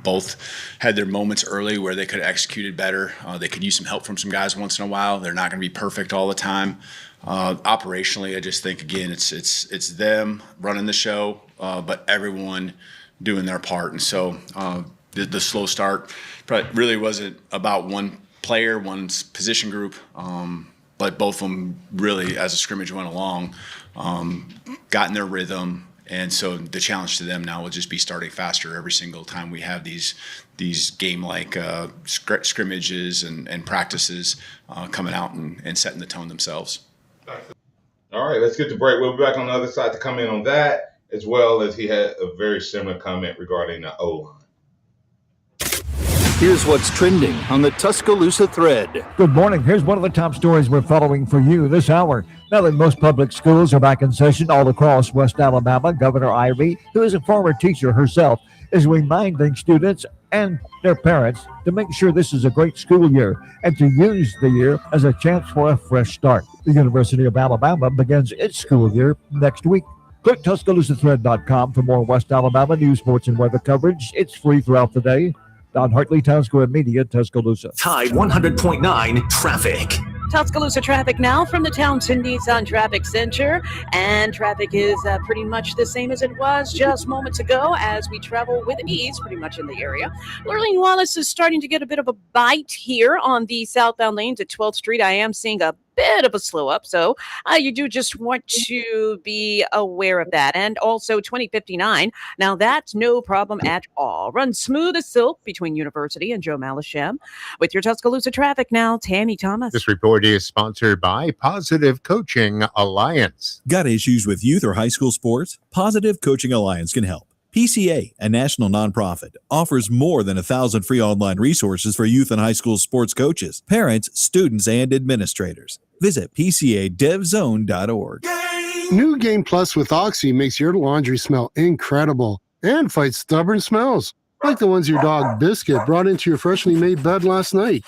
Both had their moments early where they could have executed better. They could use some help from some guys once in a while. They're not going to be perfect all the time. Operationally, I just think, again, it's them running the show, but everyone doing their part. And so the slow start probably really wasn't about one player, one position group, but both of them really, as the scrimmage went along, got in their rhythm. And so the challenge to them now will just be starting faster every single time we have these game-like scrimmages and practices coming out and setting the tone themselves. All right, let's get to break. We'll be back on the other side to come in on that, as well as he had a very similar comment regarding the O-line. Here's what's trending on the Tuscaloosa thread. Good morning. Here's one of the top stories we're following for you this hour. Now that most public schools are back in session all across West Alabama, Governor Ivey, who is a former teacher herself, is reminding students and their parents to make sure this is a great school year and to use the year as a chance for a fresh start. The University of Alabama begins its school year next week. Click TuscaloosaThread.com for more West Alabama news, sports, and weather coverage. It's free throughout the day. Don Hartley, Town Square Media, Tuscaloosa. Tide 100.9 traffic. Tuscaloosa traffic now from the Townsend Nissan Traffic Center. And traffic is pretty much the same as it was just moments ago as we travel with ease pretty much in the area. Lurleen Wallace is starting to get a bit of a bite here on the southbound lanes at 12th Street. I am seeing a bit of a slow up, so you do just want to be aware of that. And also 2059, now that's no problem at all. Run smooth as silk between University and Joe Malisham. With your Tuscaloosa traffic now, Tammy Thomas. This report is sponsored by Positive Coaching Alliance. Got issues with youth or high school sports? Positive Coaching Alliance can help. PCA, a national nonprofit, offers more than 1,000 free online resources for youth and high school sports coaches, parents, students, and administrators. Visit PCADevZone.org. New Game Plus with Oxy makes your laundry smell incredible and fights stubborn smells, like the ones your dog Biscuit brought into your freshly made bed last night.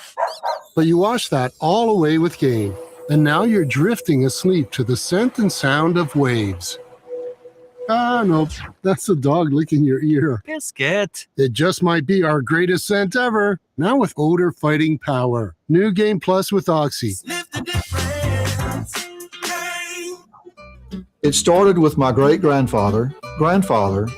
But you wash that all away with Game, and now you're drifting asleep to the scent and sound of waves. Nope. That's the dog licking your ear. Biscuit. It just might be our greatest scent ever. Now with odor fighting power. New Game Plus with Oxy. It started with my great-grandfather, grandfather,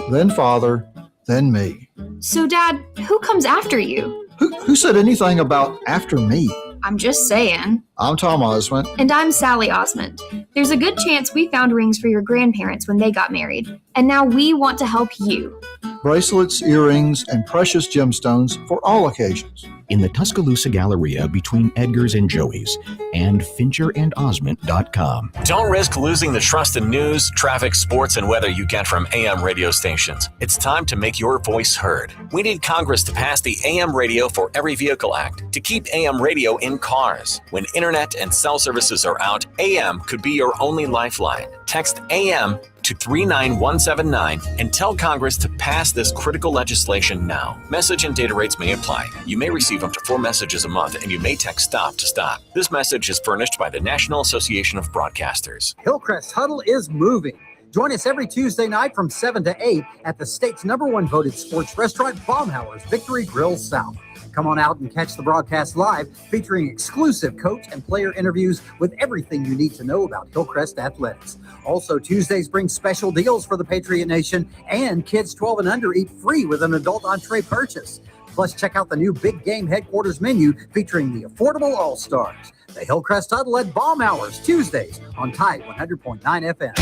then father, then me. So, Dad, who comes after you? Who said anything about after me? I'm just saying. I'm Tom Osmond. And I'm Sally Osmond. There's a good chance we found rings for your grandparents when they got married. And now we want to help you. Bracelets, earrings, and precious gemstones for all occasions. In the Tuscaloosa Galleria between Edgar's and Joey's and FincherandOsmond.com. Don't risk losing the trust in news, traffic, sports, and weather you get from AM radio stations. It's time to make your voice heard. We need Congress to pass the AM Radio for Every Vehicle Act to keep AM radio in cars. When internet and cell services are out, AM could be your only lifeline. Text AM to 39179 and tell Congress to pass this critical legislation now. Message and data rates may apply. You may receive up to 4 messages a month, and you may text STOP to stop. This message is furnished by the National Association of Broadcasters. Hillcrest Huddle is moving. Join us every Tuesday night from 7 to 8 at the state's #1 voted sports restaurant, Baumhauer's Victory Grill South. Come on out and catch the broadcast live, featuring exclusive coach and player interviews with everything you need to know about Hillcrest Athletics. Also, Tuesdays bring special deals for the Patriot Nation, and kids 12 and under eat free with an adult entree purchase. Plus, check out the new Big Game Headquarters menu featuring the affordable All-Stars. The Hillcrest Huddle at Bomb Hours, Tuesdays on Tide 100.9 FM.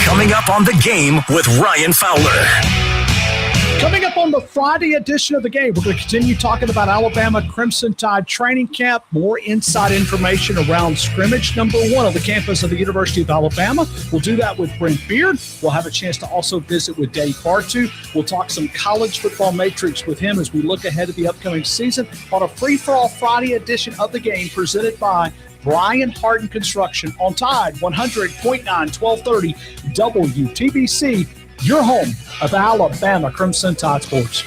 Coming up on The Game with Ryan Fowler. Coming up on the Friday edition of The Game, we're going to continue talking about Alabama Crimson Tide training camp, more inside information around scrimmage number 1 on the campus of the University of Alabama. We'll do that with Brent Beard. We'll have a chance to also visit with Dave Bartu. We'll talk some college football matrix with him as we look ahead to the upcoming season on a free-for-all Friday edition of The Game presented by Brian Harden Construction on Tide 100.9 1230 WTBC. Your home of Alabama Crimson Tide Sports.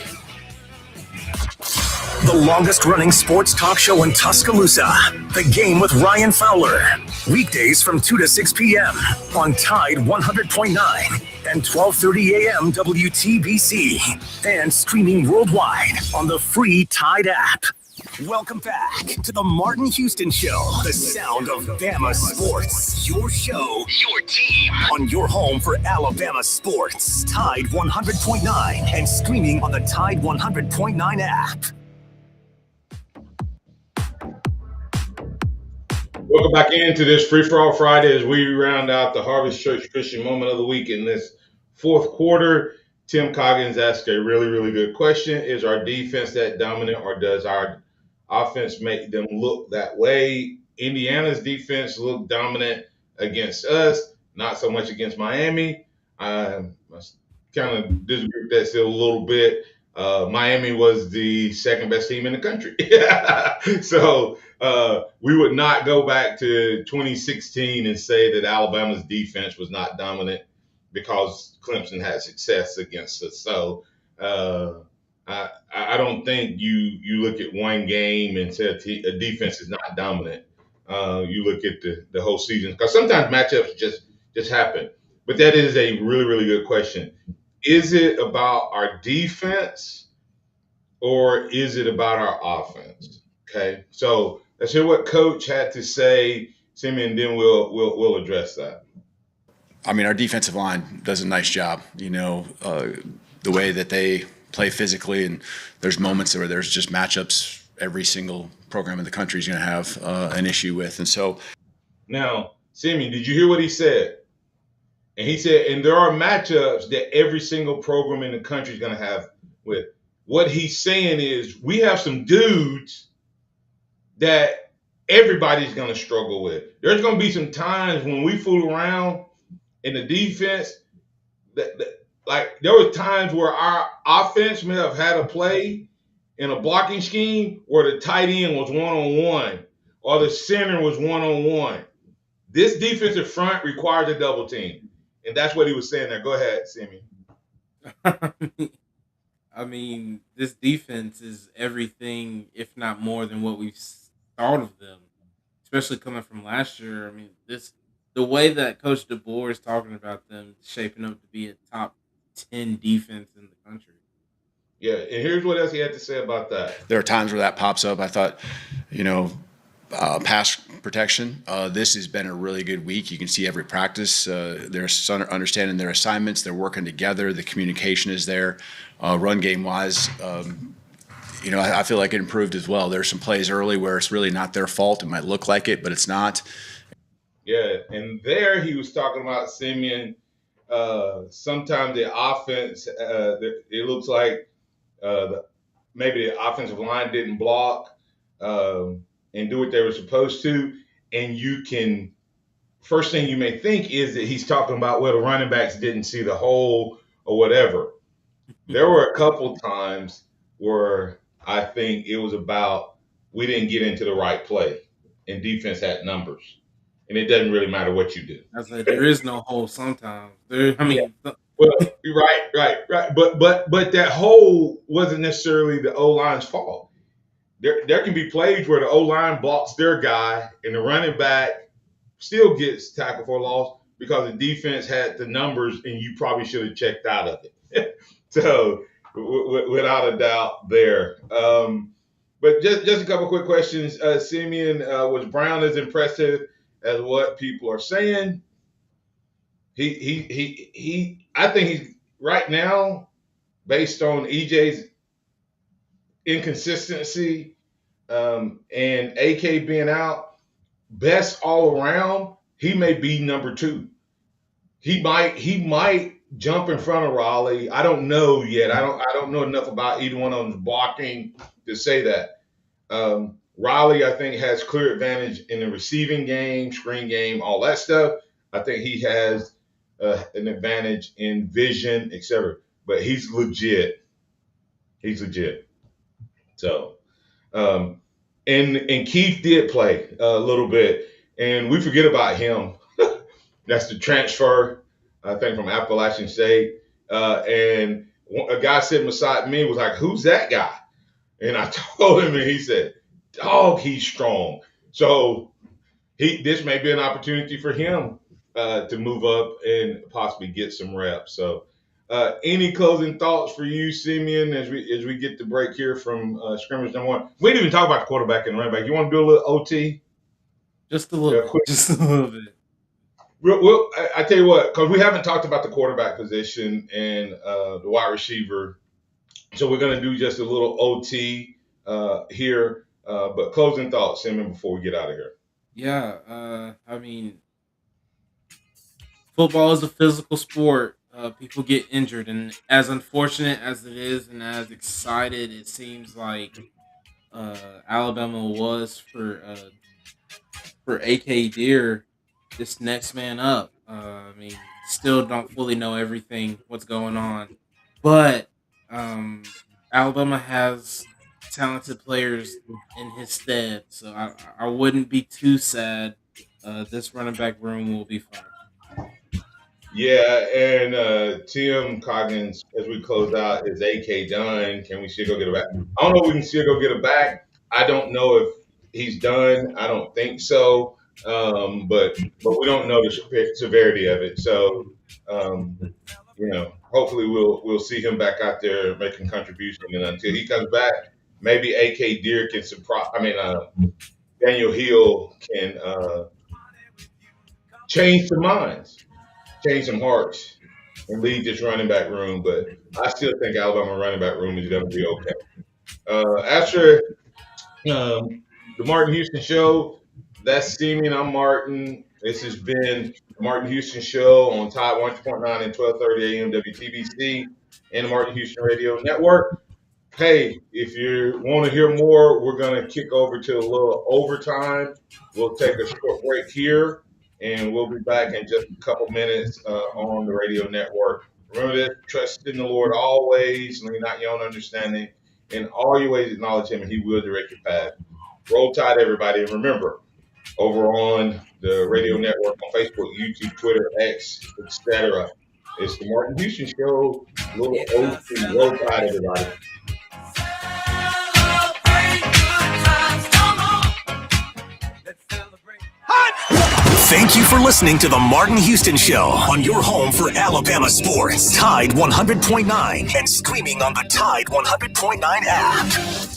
The longest-running sports talk show in Tuscaloosa. The Game with Ryan Fowler. Weekdays from 2 to 6 p.m. on Tide 100.9 and 12:30 a.m. WTBC. And streaming worldwide on the free Tide app. Welcome back to the Martin Houston Show, the sound of Bama sports. Your show, your team, on your home for Alabama sports. Tide 100.9 and streaming on the Tide 100.9 app. Welcome back into this Free For All Friday as we round out the Harvest Church Christian Moment of the Week in this fourth quarter. Tim Coggins asked a really, really good question. Is our defense that dominant, or does our offense make them look that way? Indiana's defense looked dominant against us, not so much against Miami. I kind of disagree with that still a little bit. Miami was the second best team in the country. So we would not go back to 2016 and say that Alabama's defense was not dominant because Clemson had success against us. So I don't think you look at one game and say a defense is not dominant. You look at the whole season, because sometimes matchups just happen. But that is a really, really good question. Is it about our defense or is it about our offense? Okay, so let's hear what Coach had to say, Simeon, and then we'll address that. I mean, our defensive line does a nice job. You know, the way that they play physically, and there's moments where there's just matchups every single program in the country is going to have an issue with. And so now, Simeon, did you hear what he said? And he said, and there are matchups that every single program in the country is going to have with. What he's saying is we have some dudes that everybody's going to struggle with. There's going to be some times when we fool around in the defense like there were times where our offense may have had a play in a blocking scheme where the tight end was one-on-one or the center was one-on-one. This defensive front requires a double team. And that's what he was saying there. Go ahead, Simeon. I mean, this defense is everything, if not more, than what we've thought of them, especially coming from last year. I mean, the way that Coach DeBoer is talking about them shaping up to be a top 10 defense in the country. Yeah, and here's what else he had to say about that. There are times where that pops up. I thought, pass protection. This has been a really good week. You can see every practice. They're understanding their assignments. They're working together. The communication is there. Run game wise, I feel like it improved as well. There's some plays early where it's really not their fault. It might look like it, but it's not. Yeah, and there he was talking about Simeon. Sometimes the offense, it looks like maybe the offensive line didn't block and do what they were supposed to. And you can, first thing you may think is that he's talking about, well, the running backs didn't see the hole or whatever. There were a couple times where I think it was about we didn't get into the right play and defense had numbers. And it doesn't really matter what you do. I was like, there is no hole sometimes. Well, right. But that hole wasn't necessarily the O-line's fault. There can be plays where the O-line blocks their guy and the running back still gets tackled for a loss because the defense had the numbers and you probably should have checked out of it. So without a doubt there. But just a couple quick questions. Simeon, was Brown as impressive as what people are saying? I think he's right now, based on EJ's inconsistency, and AK being out, best all around, he may be number two. He might jump in front of Raleigh. I don't know yet. I don't know enough about either one of them's blocking to say that. Raleigh, I think, has clear advantage in the receiving game, screen game, all that stuff. I think he has an advantage in vision, etc. But he's legit. He's legit. So, and Keith did play a little bit, and we forget about him. That's the transfer, I think, from Appalachian State. And a guy sitting beside me was like, "Who's that guy?" And I told him, and he said, "Dog, he's strong." So this may be an opportunity for him to move up and possibly get some reps. So, any closing thoughts for you, Simeon, as we get the break here from scrimmage number one? We didn't even talk about the quarterback and running back. You want to do a little OT? Just a little bit. Just a little bit. Well, I tell you what, because we haven't talked about the quarterback position and the wide receiver, so we're going to do just a little OT here. But closing thoughts, Simeon, before we get out of here. Yeah, I mean, football is a physical sport. People get injured, and as unfortunate as it is, and as excited it seems like Alabama was for AK Deer, this next man up. I mean, still don't fully know everything what's going on, but Alabama has talented players in his stead, so I wouldn't be too sad. This running back room will be fine. Yeah, and Tim Coggins, as we close out, is AK done? Can we still go get it back? I don't know if we can still go get it back. I don't know if he's done. I don't think so. But we don't know the severity of it. So, hopefully we'll see him back out there making contribution. And until he comes back, maybe AK Deer can surprise. Daniel Hill can change some minds, change some hearts, and lead this running back room. But I still think Alabama running back room is going to be okay. After the Martin Houston Show, that's Simeon. I'm Martin. This has been the Martin Houston Show on Tide 1.9 and 12:30 a.m. WTBC and the Martin Houston Radio Network. Hey, if you want to hear more, we're going to kick over to a little overtime. We'll take a short break here, and we'll be back in just a couple minutes on the radio network. Remember this, trust in the Lord always, lean not your own understanding. In all your ways acknowledge him, and he will direct your path. Roll Tide, everybody. And remember, over on the radio network on Facebook, YouTube, Twitter, X, etc., it's the Martin Houston Show. Little OT. Roll Tide, everybody. Thank you for listening to the Martin Houston Show on your home for Alabama sports. Tide 100.9 and streaming on the Tide 100.9 app.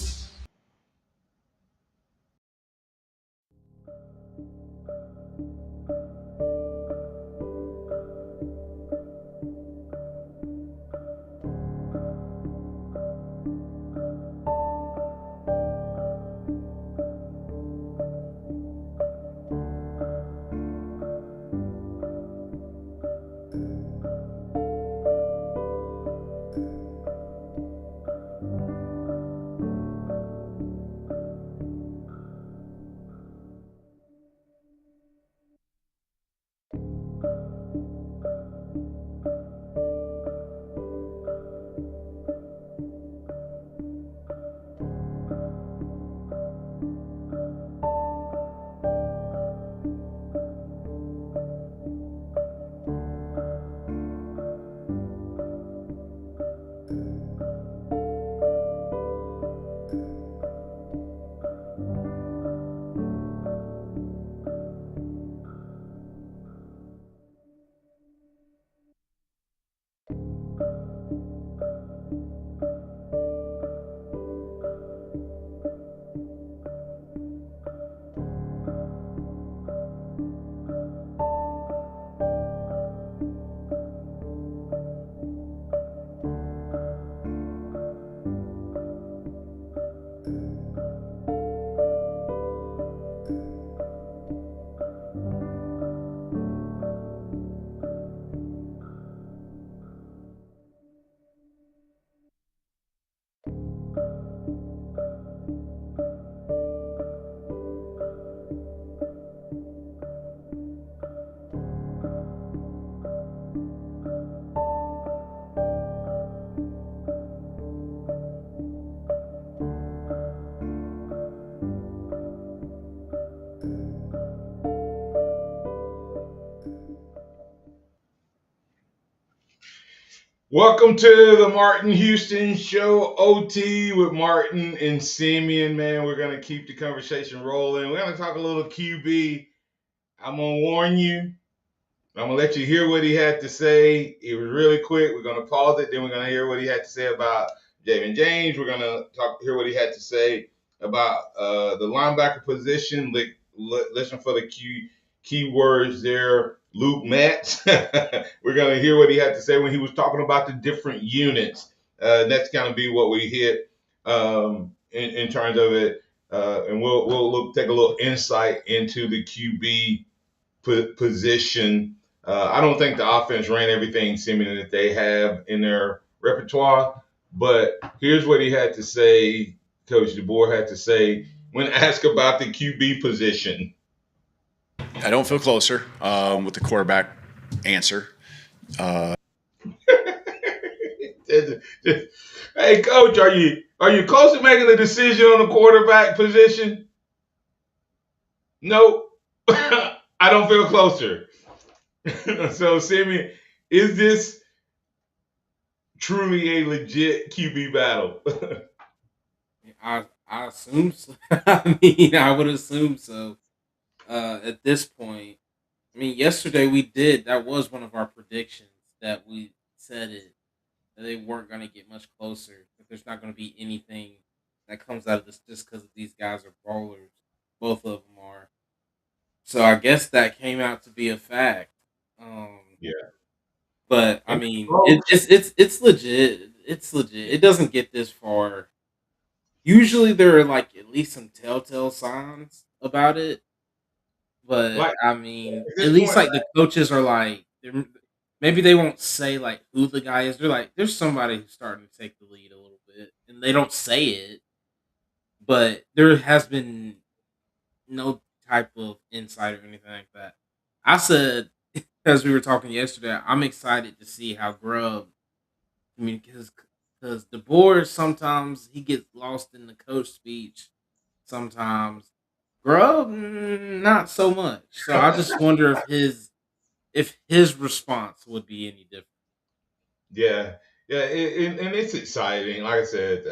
Welcome to the Martin Houston Show, OT with Martin and Simeon. Man, we're going to keep the conversation rolling. We're going to talk a little QB. I'm going to warn you. I'm going to let you hear what he had to say. It was really quick. We're going to pause it. Then we're going to hear what he had to say about Javen James. We're going to hear what he had to say about the linebacker position. Listen for the key words there. Luke Matz. We're going to hear what he had to say when he was talking about the different units. That's going to be what we hit in terms of it. And we'll take a little insight into the QB position. I don't think the offense ran everything Simeon that they have in their repertoire, but here's what he had to say. Coach DeBoer had to say when asked about the QB position. I don't feel closer with the quarterback answer. Hey, Coach, are you close to making a decision on the quarterback position? Nope. I don't feel closer. So, Simeon, is this truly a legit QB battle? I assume so. I mean, I would assume so. At this point, I mean, yesterday we did. That was one of our predictions that we said it that they weren't going to get much closer. That there's not going to be anything that comes out of this just because these guys are ballers. Both of them are. So I guess that came out to be a fact. Yeah. But I mean, it's legit. It's legit. It doesn't get this far. Usually there are like at least some telltale signs about it. But Like, I mean, at at this least point, like the coaches are like, maybe they won't say like who the guy is. They're like, there's somebody who's starting to take the lead a little bit, and they don't say it. But there has been no type of insight or anything like that. I said as we were talking yesterday, I'm excited to see how Grubb. I mean, because the board sometimes he gets lost in the coach speech. Sometimes Grubb, not so much. So I just wonder if his response would be any different. yeah, and it's exciting. Like I said,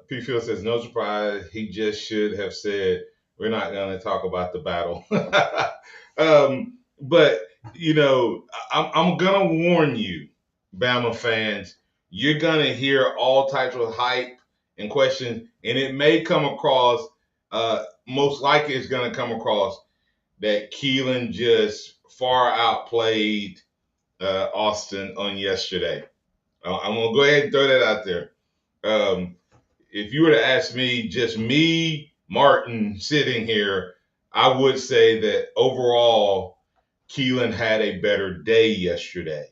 P. Phil says no surprise. He just should have said we're not going to talk about the battle. But I'm gonna warn you, Bama fans. You're gonna hear all types of hype and questions, and it may come across. Most likely, it's gonna come across that Keelan just far outplayed Austin on yesterday. I'm gonna go ahead and throw that out there. Um, if you were to ask me, just me, Martin, sitting here, I would say that overall, Keelan had a better day yesterday.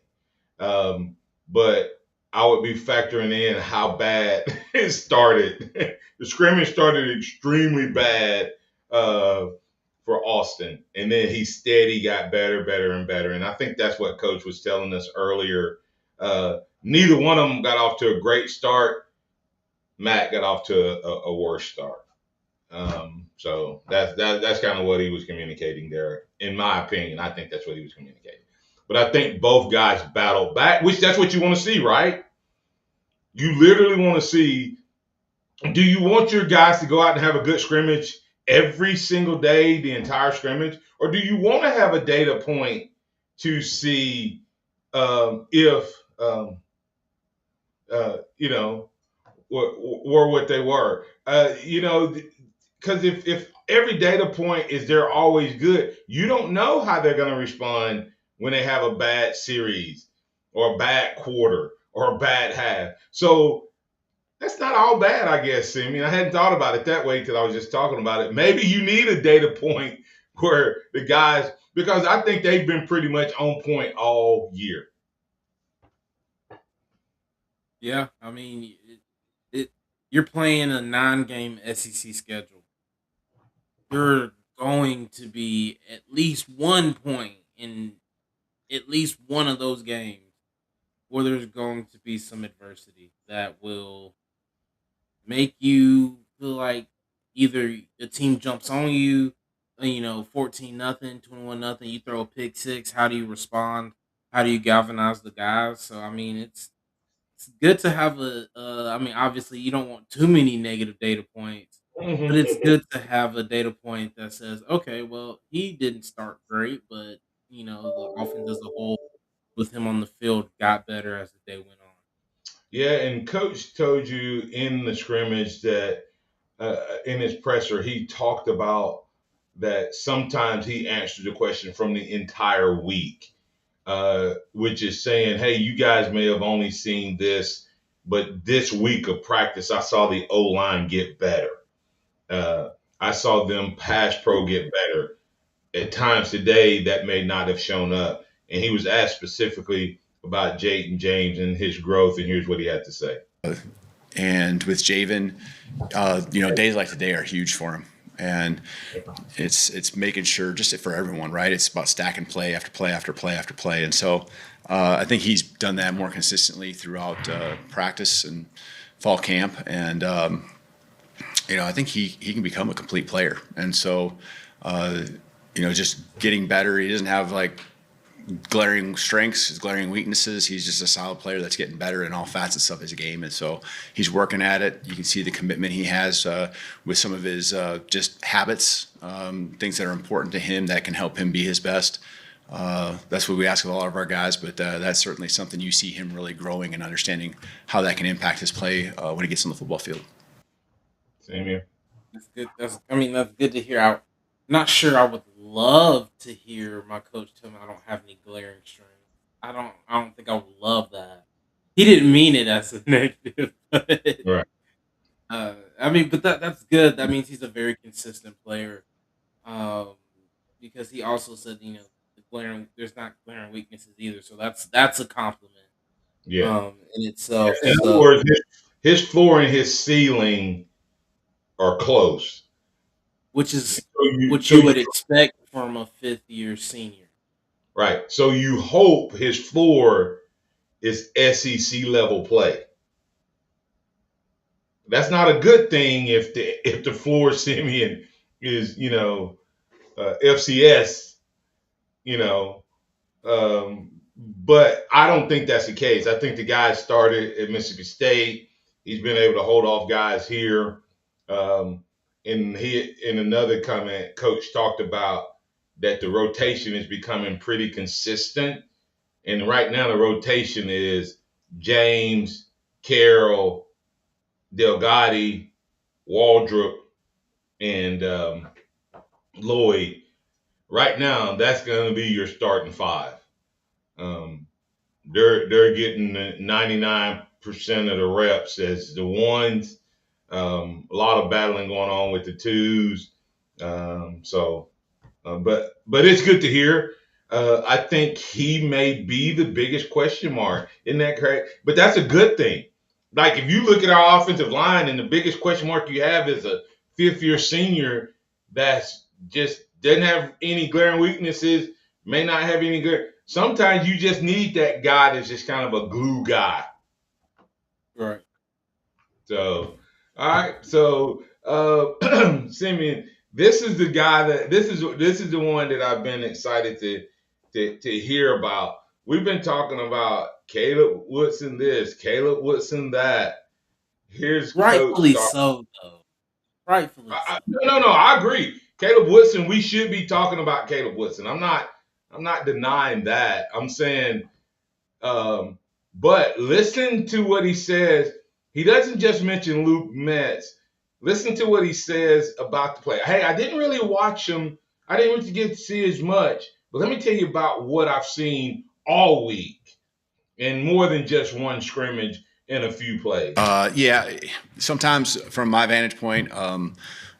But I would be factoring in how bad it started. The scrimmage started extremely bad for Austin, and then he steady got better, better, and better. And I think that's what Coach was telling us earlier. Neither one of them got off to a great start. Matt got off to a worse start. So that's kind of what he was communicating there, in my opinion. I think that's what he was communicating. But I think both guys battled back, which that's what you want to see, right? You literally want to see. Do you want your guys to go out and have a good scrimmage every single day, the entire scrimmage, or do you want to have a data point to see if were what they were? Because if every data point is they're always good, you don't know how they're going to respond when they have a bad series or a bad quarter or a bad half. So that's not all bad, I guess, Simeon. I hadn't thought about it that way because I was just talking about it. Maybe you need a data point where the guys, because I think they've been pretty much on point all year. Yeah, I mean, you're playing a 9-game SEC schedule. You're going to be at least 1 point in at least one of those games where there's going to be some adversity that will make you feel like either a team jumps on you, 14-0, 21-0, you throw a pick six. How do you respond? how do you galvanize the guys. So I mean, it's good to have a. I mean, obviously, you don't want too many negative data points, but it's good to have a data point that says, okay, well, he didn't start great, but the offense as a whole with him on the field got better as the day went on. Yeah, and coach told you in the scrimmage that in his presser, he talked about that sometimes he answered the question from the entire week, which is saying, hey, you guys may have only seen this, but this week of practice, I saw the O-line get better. I saw them pass pro get better. At times today, that may not have shown up. And he was asked specifically about Jaden James and his growth, and here's what he had to say. And with Javen, days like today are huge for him. And it's making sure, just for everyone, right? It's about stacking play after play after play after play. And so I think he's done that more consistently throughout practice and fall camp. And, I think he can become a complete player. And so, just getting better. He doesn't have like glaring strengths, glaring weaknesses. He's just a solid player that's getting better in all facets of his game. And so he's working at it. You can see the commitment he has with some of his just habits, things that are important to him that can help him be his best. That's what we ask of all of our guys, but that's certainly something you see him really growing and understanding how that can impact his play when he gets on the football field. Same here. That's good. That's good to hear. I'm not sure I would love to hear my coach tell me I don't have any glaring strengths. I don't think I would love that. He didn't mean it as a negative. But, right. But that's good. That means he's a very consistent player. Because he also said, there's not glaring weaknesses either. So that's a compliment. Yeah. In itself. In other words, his floor and his ceiling are close. Which is what you would expect from a fifth-year senior. Right. So you hope his floor is SEC level play. That's not a good thing if the floor Simeon is, FCS, but I don't think that's the case. I think the guy started at Mississippi State. He's been able to hold off guys here. In another comment, Coach talked about that the rotation is becoming pretty consistent. And right now the rotation is James, Carroll, Delgatti, Waldrop, and Lloyd. Right now, that's going to be your starting five. They're getting 99% of the reps as the ones. A lot of battling going on with the twos. But it's good to hear. I think he may be the biggest question mark. Isn't that correct? But that's a good thing. Like if you look at our offensive line and the biggest question mark you have is a fifth-year senior that's just doesn't have any glaring weaknesses, may not have any good. Sometimes you just need that guy that's just kind of a glue guy. Right. So, all right. So, Simeon, this is the guy this is the one that I've been excited to hear about. We've been talking about Caleb Woodson this, Caleb Woodson that. Here's rightfully so, though. Rightfully so. No, I agree. Caleb Woodson, we should be talking about Caleb Woodson. I'm not denying that. I'm saying, but listen to what he says. He doesn't just mention Luke Metz. Listen to what he says about the play. Hey, I didn't really watch him. I didn't really get to see as much. But let me tell you about what I've seen all week, and more than just one scrimmage and a few plays. Yeah, sometimes from my vantage point,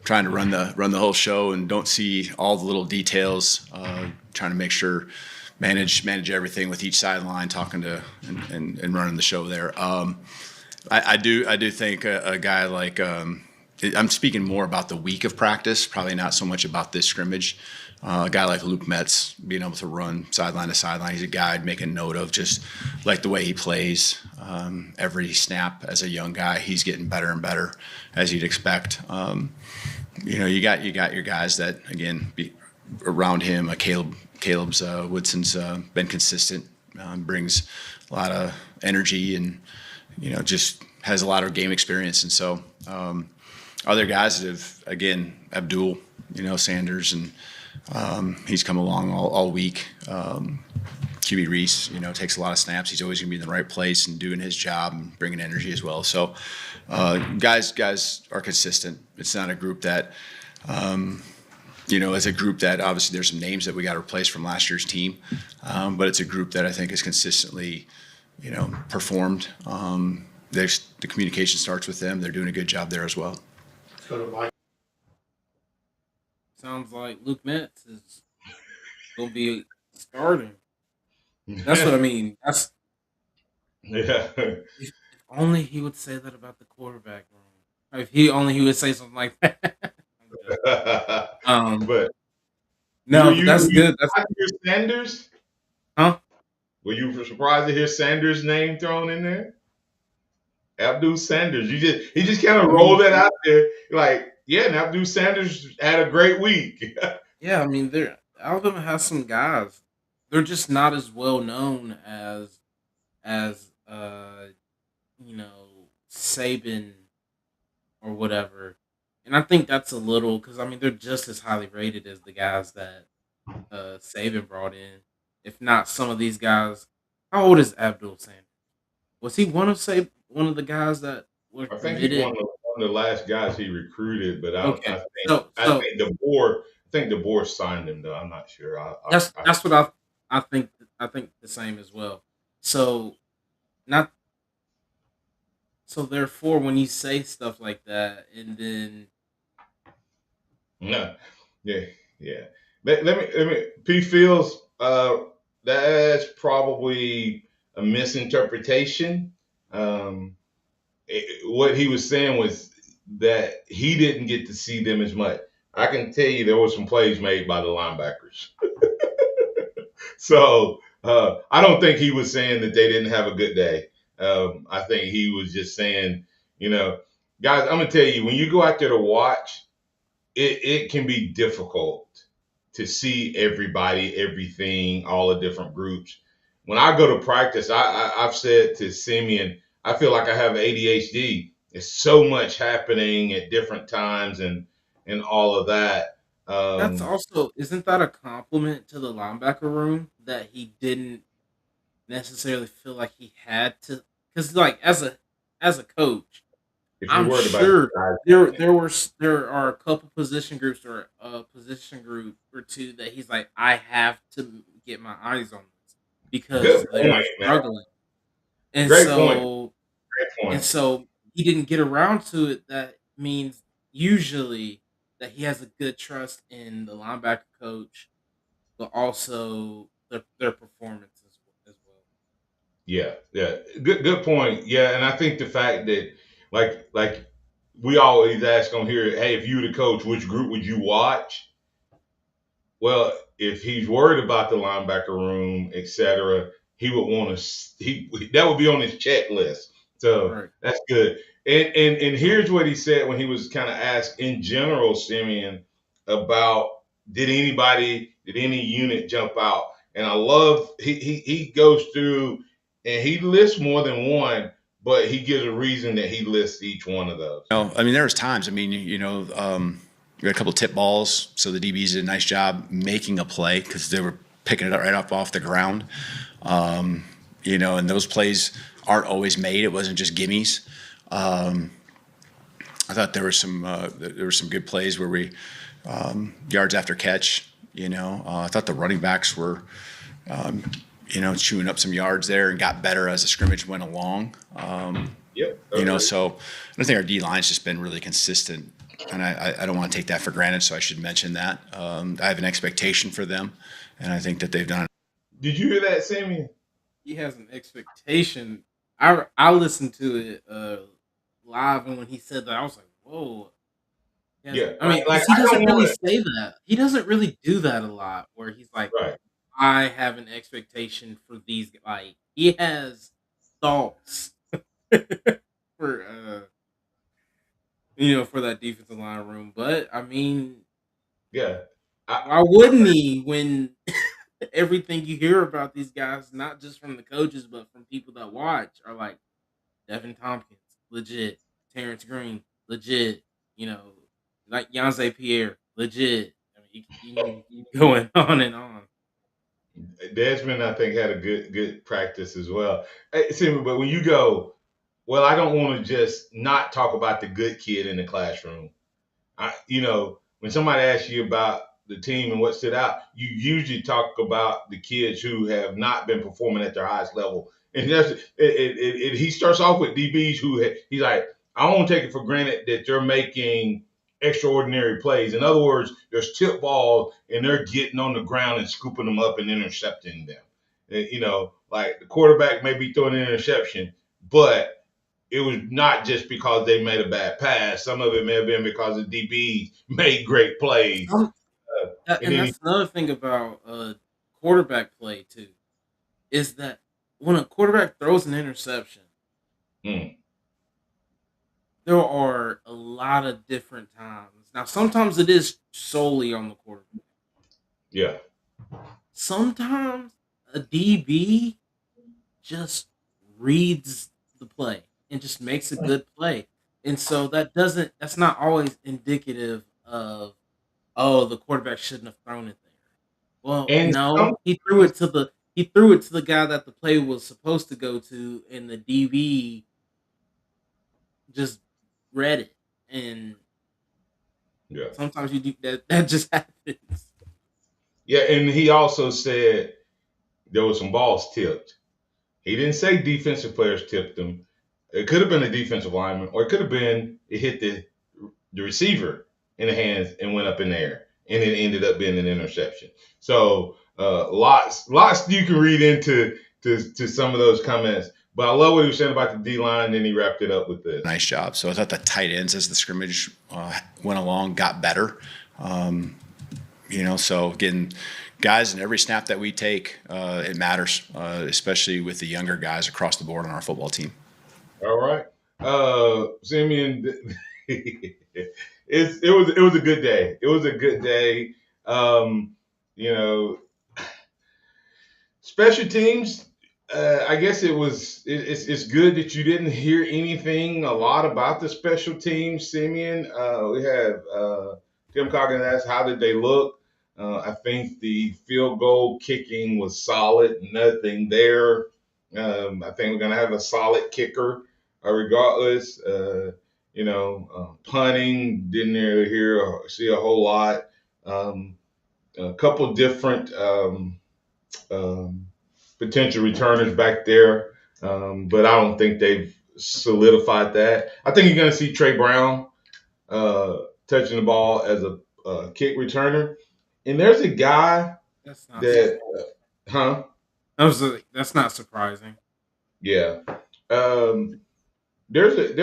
trying to run the whole show and don't see all the little details. Trying to make sure manage everything with each sideline, talking to and running the show there. I do think a guy like I'm speaking more about the week of practice, probably not so much about this scrimmage. A guy like Luke Metz being able to run sideline to sideline. He's a guy I'd make a note of, just like the way he plays. Every snap as a young guy, he's getting better and better, as you'd expect. You got your guys that, again, be around him. Caleb's Woodson's been consistent brings a lot of energy and, just has a lot of game experience. And so other guys that have, again, Abdul, Sanders, and he's come along all week. QB Reese, takes a lot of snaps. He's always going to be in the right place and doing his job and bringing energy as well. So guys are consistent. It's not a group that, as a group that obviously there's some names that we got to replace from last year's team, but it's a group that I think is consistently, performed. The communication starts with them. They're doing a good job there as well. Sounds like Luke Metz is going to be starting. That's what I mean. If only he would say that about the quarterback room. If he would say something like that. But no, but that's good. That's hear Sanders? Huh? Were you surprised to hear Sanders' name thrown in there? Abdul Sanders. He just kind of rolled that out there. Like, yeah, and Abdul Sanders had a great week. Yeah, I mean, Alabama has some guys. They're just not as well known as Saban or whatever. And I think that's a little because I mean they're just as highly rated as the guys that Saban brought in. If not some of these guys. How old is Abdul Sanders? Was he one of the guys that were I think committed? he's one of the last guys he recruited, but I think DeBoer signed him though. I'm not sure. That's what I think. I think the same as well. So therefore, when you say stuff like that, and then no, yeah. Let me. P. Fields. That's probably a misinterpretation. What he was saying was that he didn't get to see them as much. I can tell you there were some plays made by the linebackers. So I don't think he was saying that they didn't have a good day. I think he was just saying, guys, I'm going to tell you, when you go out there to watch, it can be difficult to see everybody, everything, all the different groups. When I go to practice, I've said to Simeon, I feel like I have ADHD. There's so much happening at different times and all of that. that's also isn't that a compliment to the linebacker room that he didn't necessarily feel like he had to? Because like as a coach, I'm sure there are a couple position groups or a position group or two that he's like, I have to get my eyes on this because they're struggling. And Great so point. and so he didn't get around to it. That means usually that he has a good trust in the linebacker coach, but also their performance as well. Yeah. Good point. Yeah, and I think the fact that like we always ask on here, hey, if you were the coach, which group would you watch? Well, if he's worried about the linebacker room, etc., he would want to. That would be on his checklist. So That's good. And here's what he said when he was kind of asked in general, Simeon, about did any unit jump out? And I love he goes through and he lists more than one, but he gives a reason that he lists each one of those. I mean, there was times. I mean, we had a couple of tip balls, so the DBs did a nice job making a play because they were picking it up right up off the ground. And those plays aren't always made. It wasn't just gimmies. I thought there were some good plays where we yards after catch. I thought the running backs were chewing up some yards there and got better as the scrimmage went along. So I think our D line's just been really consistent, and I don't want to take that for granted. So I should mention that I have an expectation for them, and I think that they've done. Did you hear that, Simeon? He has an expectation. I listened to it live, and when he said that, I was like, "Whoa!" Yeah, I mean, he doesn't really say that. He doesn't really do that a lot. Where he's like, "I have an expectation for these." Like he has thoughts for for that defensive line room. But I mean, yeah, why wouldn't he when everything you hear about these guys, not just from the coaches, but from people that watch, are like Devin Tompkins, legit. Terrence Green, legit. You know, like Yanze Pierre, legit. I mean, you can going on and on. Desmond, I think, had a good practice as well. Hey, see, but when you go, well, I don't want to just not talk about the good kid in the classroom. When somebody asks you about the team and what stood out, you usually talk about the kids who have not been performing at their highest level. And he starts off with DBs he's like, I won't take it for granted that they're making extraordinary plays. In other words, there's tip balls and they're getting on the ground and scooping them up and intercepting them. Like the quarterback may be throwing an interception, but it was not just because they made a bad pass. Some of it may have been because the DB made great plays. And that's another thing about quarterback play too, is that when a quarterback throws an interception, there are a lot of different times. Now, sometimes it is solely on the quarterback. Yeah. Sometimes a DB just reads the play and just makes a good play. And so that's not always indicative of, oh, the quarterback shouldn't have thrown it there. Well, no, he threw it to the guy that the play was supposed to go to, and the DB just read it. And sometimes you do that just happens. Yeah, and he also said there were some balls tipped. He didn't say defensive players tipped them. It could have been a defensive lineman, or it could have been it hit the receiver in the hands and went up in the air, and it ended up being an interception. So lots you can read into some of those comments. But I love what he was saying about the D-line, and then he wrapped it up with this. Nice job. So I thought the tight ends, as the scrimmage went along, got better. So getting guys in every snap that we take, it matters, especially with the younger guys across the board on our football team. All right. Simeon, it was a good day. It was a good day. Special teams, I guess it's good that you didn't hear anything a lot about the special teams, Simeon. We have Tim Coggin asked, how did they look? I think the field goal kicking was solid, nothing there. I think we're going to have a solid kicker regardless. Punting, didn't really see a whole lot. A couple different potential returners back there, but I don't think they've solidified that. I think you're going to see Trey Brown touching the ball as a kick returner. And there's a guy that's not surprising. Yeah. There's a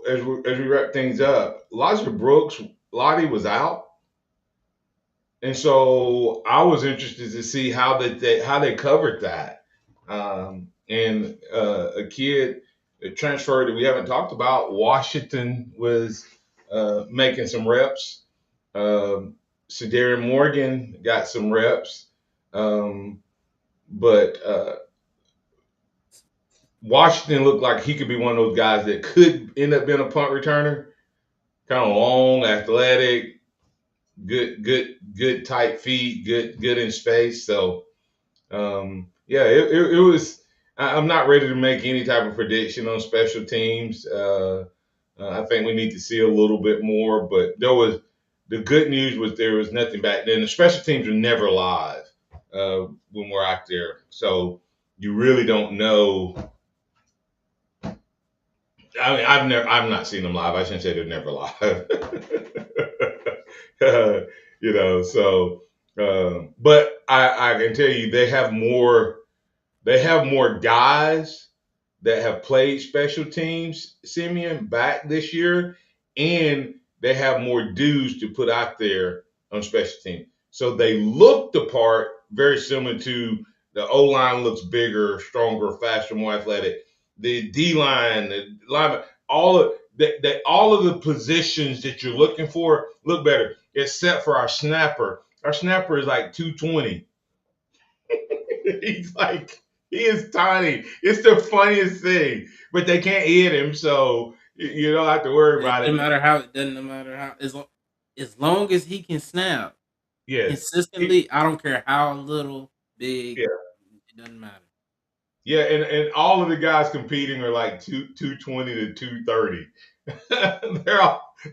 as we wrap things up, Elijah Brooks, Lottie was out. And so I was interested to see how they covered that. And a kid that transferred that we haven't talked about, Washington, was making some reps. Cedarian Morgan got some reps. But Washington looked like he could be one of those guys that could end up being a punt returner. Kind of long, athletic, good tight feet, good in space. So it was. I'm not ready to make any type of prediction on special teams. I think we need to see a little bit more. But the good news was there was nothing back then. The special teams are never live when we're out there, so you really don't know. I mean, I've not seen them live. I shouldn't say they're never live. But I can tell you they have more guys that have played special teams, Simeon, back this year, and they have more dudes to put out there on special teams. So they look the part, very similar to the O-line looks bigger, stronger, faster, more athletic. The D-line, the lineman, all of the positions that you're looking for look better, except for our snapper. Our snapper is like 220. He is tiny. It's the funniest thing, but they can't hit him, so you don't have to worry about it. It doesn't matter how as long as he can snap Yes. consistently. I don't care how little, big. Yeah. It doesn't matter. Yeah, and all of the guys competing are like 220 to 230.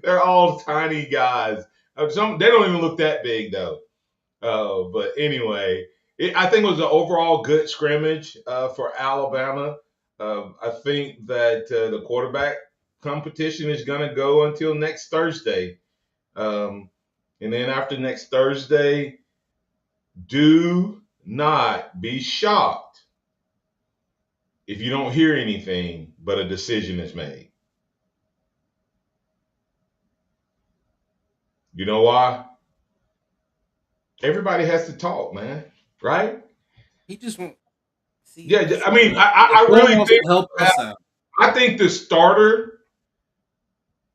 they're all tiny guys. Some they don't even look that big though. But anyway, I think it was an overall good scrimmage for Alabama. I think that the quarterback competition is going to go until next Thursday. And then after next Thursday, do not be shocked if you don't hear anything but a decision is made. You know why? Everybody has to talk, man. Right? He just won't see. Yeah, I mean, I really think help us out. I think the starter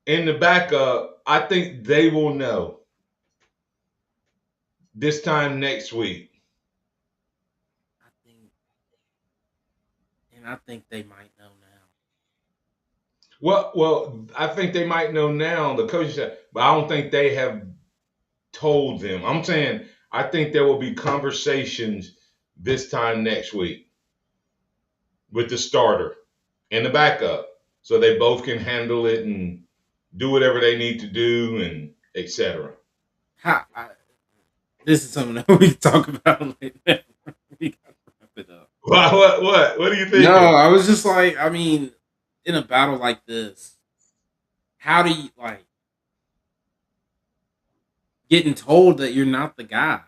and the backup, I think they will know this time next week. I think they might know now. Well, I think they might know now. The coach said, but I don't think they have told them. I'm saying I think there will be conversations this time next week with the starter and the backup, so they both can handle it and do whatever they need to do and etc. This is something that we can talk about later. We gotta wrap it up. What do you think? No, I was just like, I mean, in a battle like this, how do you like getting told that you're not the guy?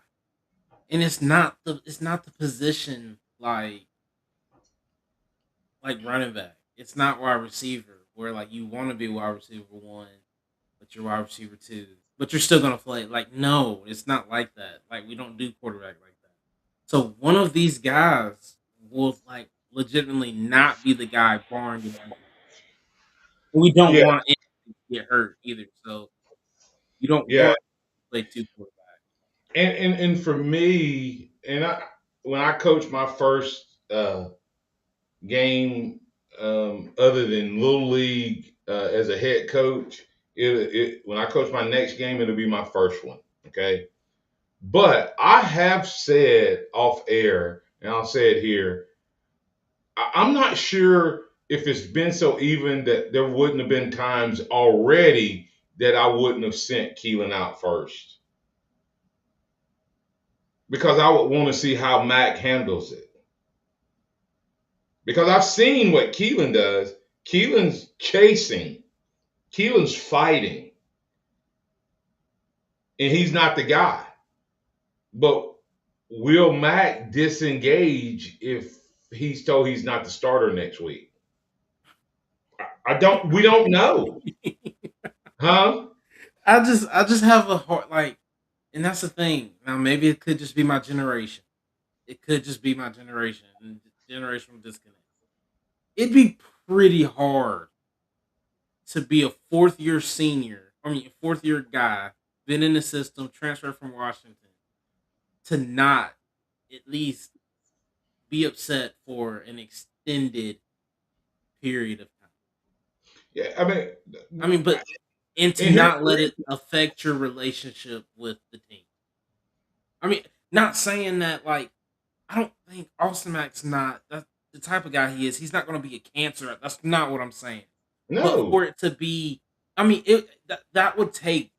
And it's not the position like running back. It's not wide receiver where like you want to be wide receiver 1, but you're wide receiver 2. But you're still gonna play. Like, no, it's not like that. Like, we don't do quarterback like that. So one of these guys will like legitimately not be the guy barring you. We don't want anyone to get hurt either. So you don't want to play 2 quarterbacks. And for me, when I coached my first game other than Little League as a head coach, when I coach my next game, it'll be my first one. Okay. But I have said off air, and I'll say it here, I'm not sure if it's been so even that there wouldn't have been times already that I wouldn't have sent Keelan out first. Because I would want to see how Mac handles it. Because I've seen what Keelan does. Keelan's chasing. Keelan's fighting. And he's not the guy. But will Mac disengage if he's told he's not the starter next week? We don't know. Huh? I just have a heart like, and that's the thing. Now maybe it could just be my generation. It could just be my generation and generational disconnect. It'd be pretty hard to be a 4th-year senior. I mean, a 4th-year guy, been in the system, transferred from Washington, to not at least be upset for an extended period of time. Yeah, but to not let it affect your relationship with the team. I mean, not saying that like I don't think Austin Mack's not that's the type of guy he is. He's not going to be a cancer. That's not what I'm saying. No. But for it to be, I mean, that would take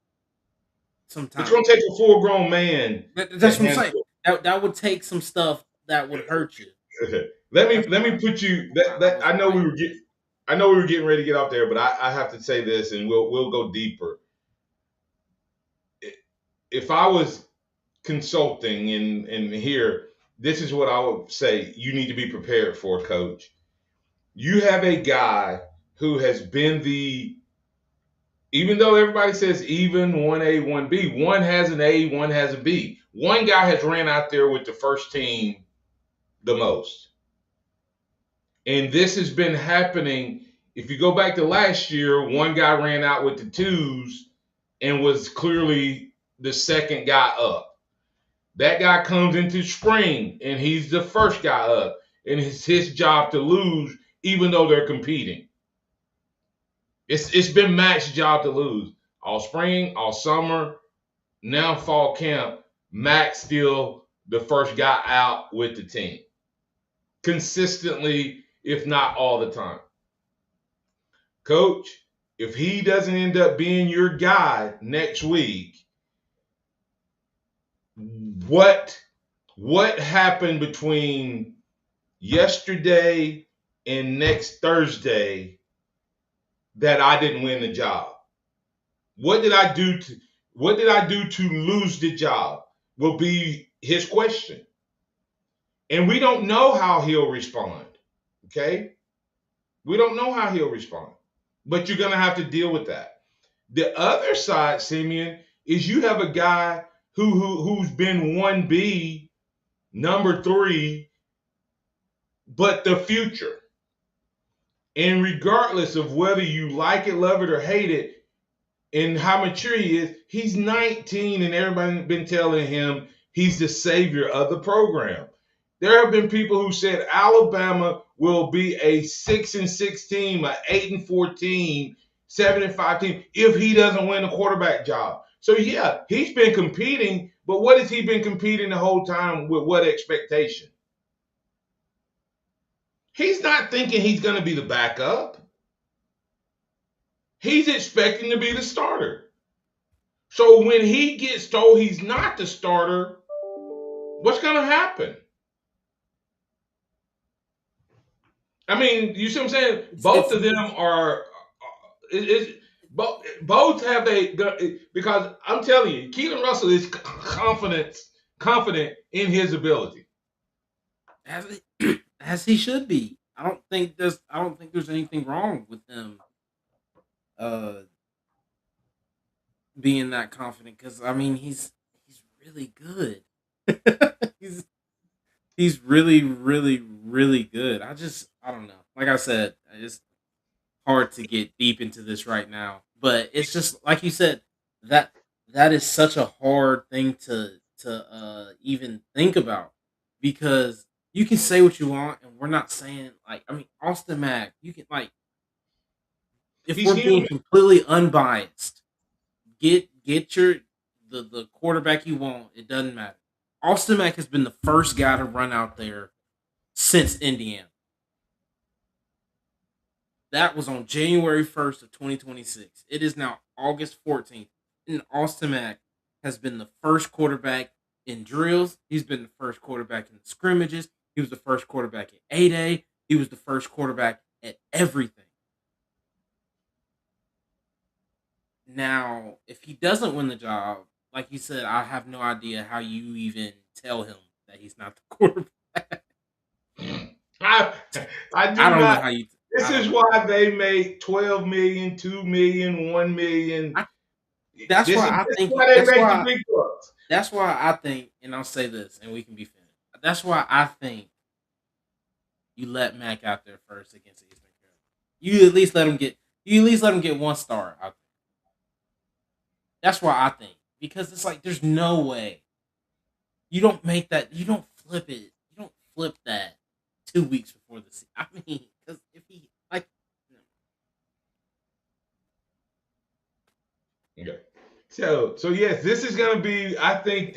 some time. It's going to take a full-grown man. That's what I'm saying. That would take some stuff that would hurt you. Let me put you. I know we were getting ready to get off there, but I have to say this, and we'll go deeper. If I was consulting and here, this is what I would say you need to be prepared for, Coach. You have a guy who has been even though everybody says even 1A, 1B, one has an A, one has a B. One guy has ran out there with the first team the most. And this has been happening. If you go back to last year, one guy ran out with the 2s and was clearly the second guy up. That guy comes into spring and he's the first guy up, and it's his job to lose, even though they're competing. It's been Mac's job to lose all spring, all summer, now fall camp. Mac's still the first guy out with the team, consistently, if not all the time. Coach, if he doesn't end up being your guy next week, what happened between yesterday and next Thursday that I didn't win the job? What did I do to lose the job? Will be his question. And we don't know how he'll respond. Okay? We don't know how he'll respond. But you're going to have to deal with that. The other side, Simeon, is you have a guy who's been 1B, number 3, but the future. And regardless of whether you like it, love it, or hate it, and how mature he is, he's 19, and everybody's been telling him he's the savior of the program. There have been people who said Alabama will be a 6-6 team, a 8-4 team, 7-5 team if he doesn't win the quarterback job. So yeah, he's been competing, but what has he been competing the whole time with? What expectation? He's not thinking he's going to be the backup. He's expecting to be the starter. So when he gets told he's not the starter, what's going to happen? I mean, you see what I'm saying? Both of them are both have because I'm telling you, Keelan Russell is confident in his ability. As he should be. I don't think there's anything wrong with him being that confident, because I mean he's really good. he's really, really, really good. I don't know. Like I said, it's hard to get deep into this right now. But it's just like you said, that is such a hard thing to even think about, because you can say what you want, and we're not saying, like, I mean, Austin Mack, you can, like, if we're being completely unbiased, get the quarterback you want. It doesn't matter. Austin Mack has been the first guy to run out there since Indiana. That was on January 1st of 2026. It is now August 14th, and Austin Mack has been the first quarterback in drills. He's been the first quarterback in the scrimmages. He was the first quarterback at 8A. He was the first quarterback at everything. Now, if he doesn't win the job, like you said, I have no idea how you even tell him that he's not the quarterback. I don't know how you. This is why they make $12 million, $2 million, $1 million. That's why they make the big bucks. That's why I think, and I'll say this, and we can be finished. That's why I think you let Mac out there first against Eastern Carolina. You at least let him get one star out there. That's why I think, because it's like there's no way you don't make that. You don't flip it. You don't flip that 2 weeks before the season. I mean, because if he like. Okay. So yes, this is going to be, I think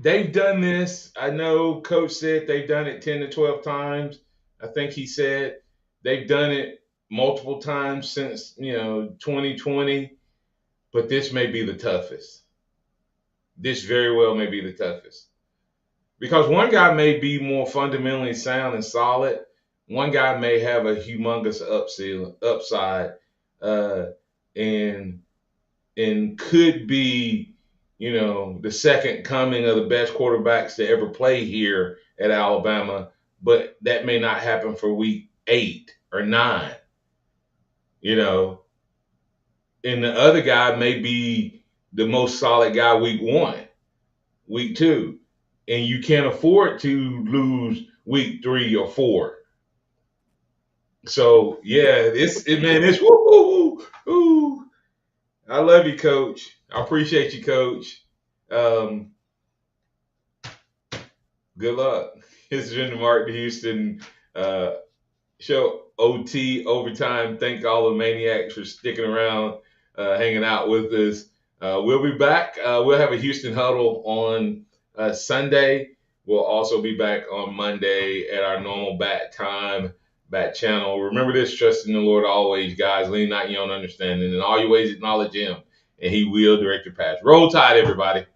they've done this. I know Coach said they've done it 10 to 12 times. I think he said they've done it multiple times since, 2020, but this may be the toughest. This very well may be the toughest. Because one guy may be more fundamentally sound and solid. One guy may have a humongous upside, and could be, the second coming of the best quarterbacks to ever play here at Alabama, but that may not happen for week 8 or 9, And the other guy may be the most solid guy week 1, week 2, and you can't afford to lose week 3 or 4. So yeah, it's woo. I love you, Coach. I appreciate you, Coach. Good luck. This has been the Mark Houston show, OT, Overtime. Thank all the maniacs for sticking around, hanging out with us. We'll be back. We'll have a Houston Huddle on Sunday. We'll also be back on Monday at our normal bat channel. Remember this, trust in the Lord always, guys. Lean not your own understanding. In all your ways, acknowledge him, and he will direct your path. Roll Tide, everybody.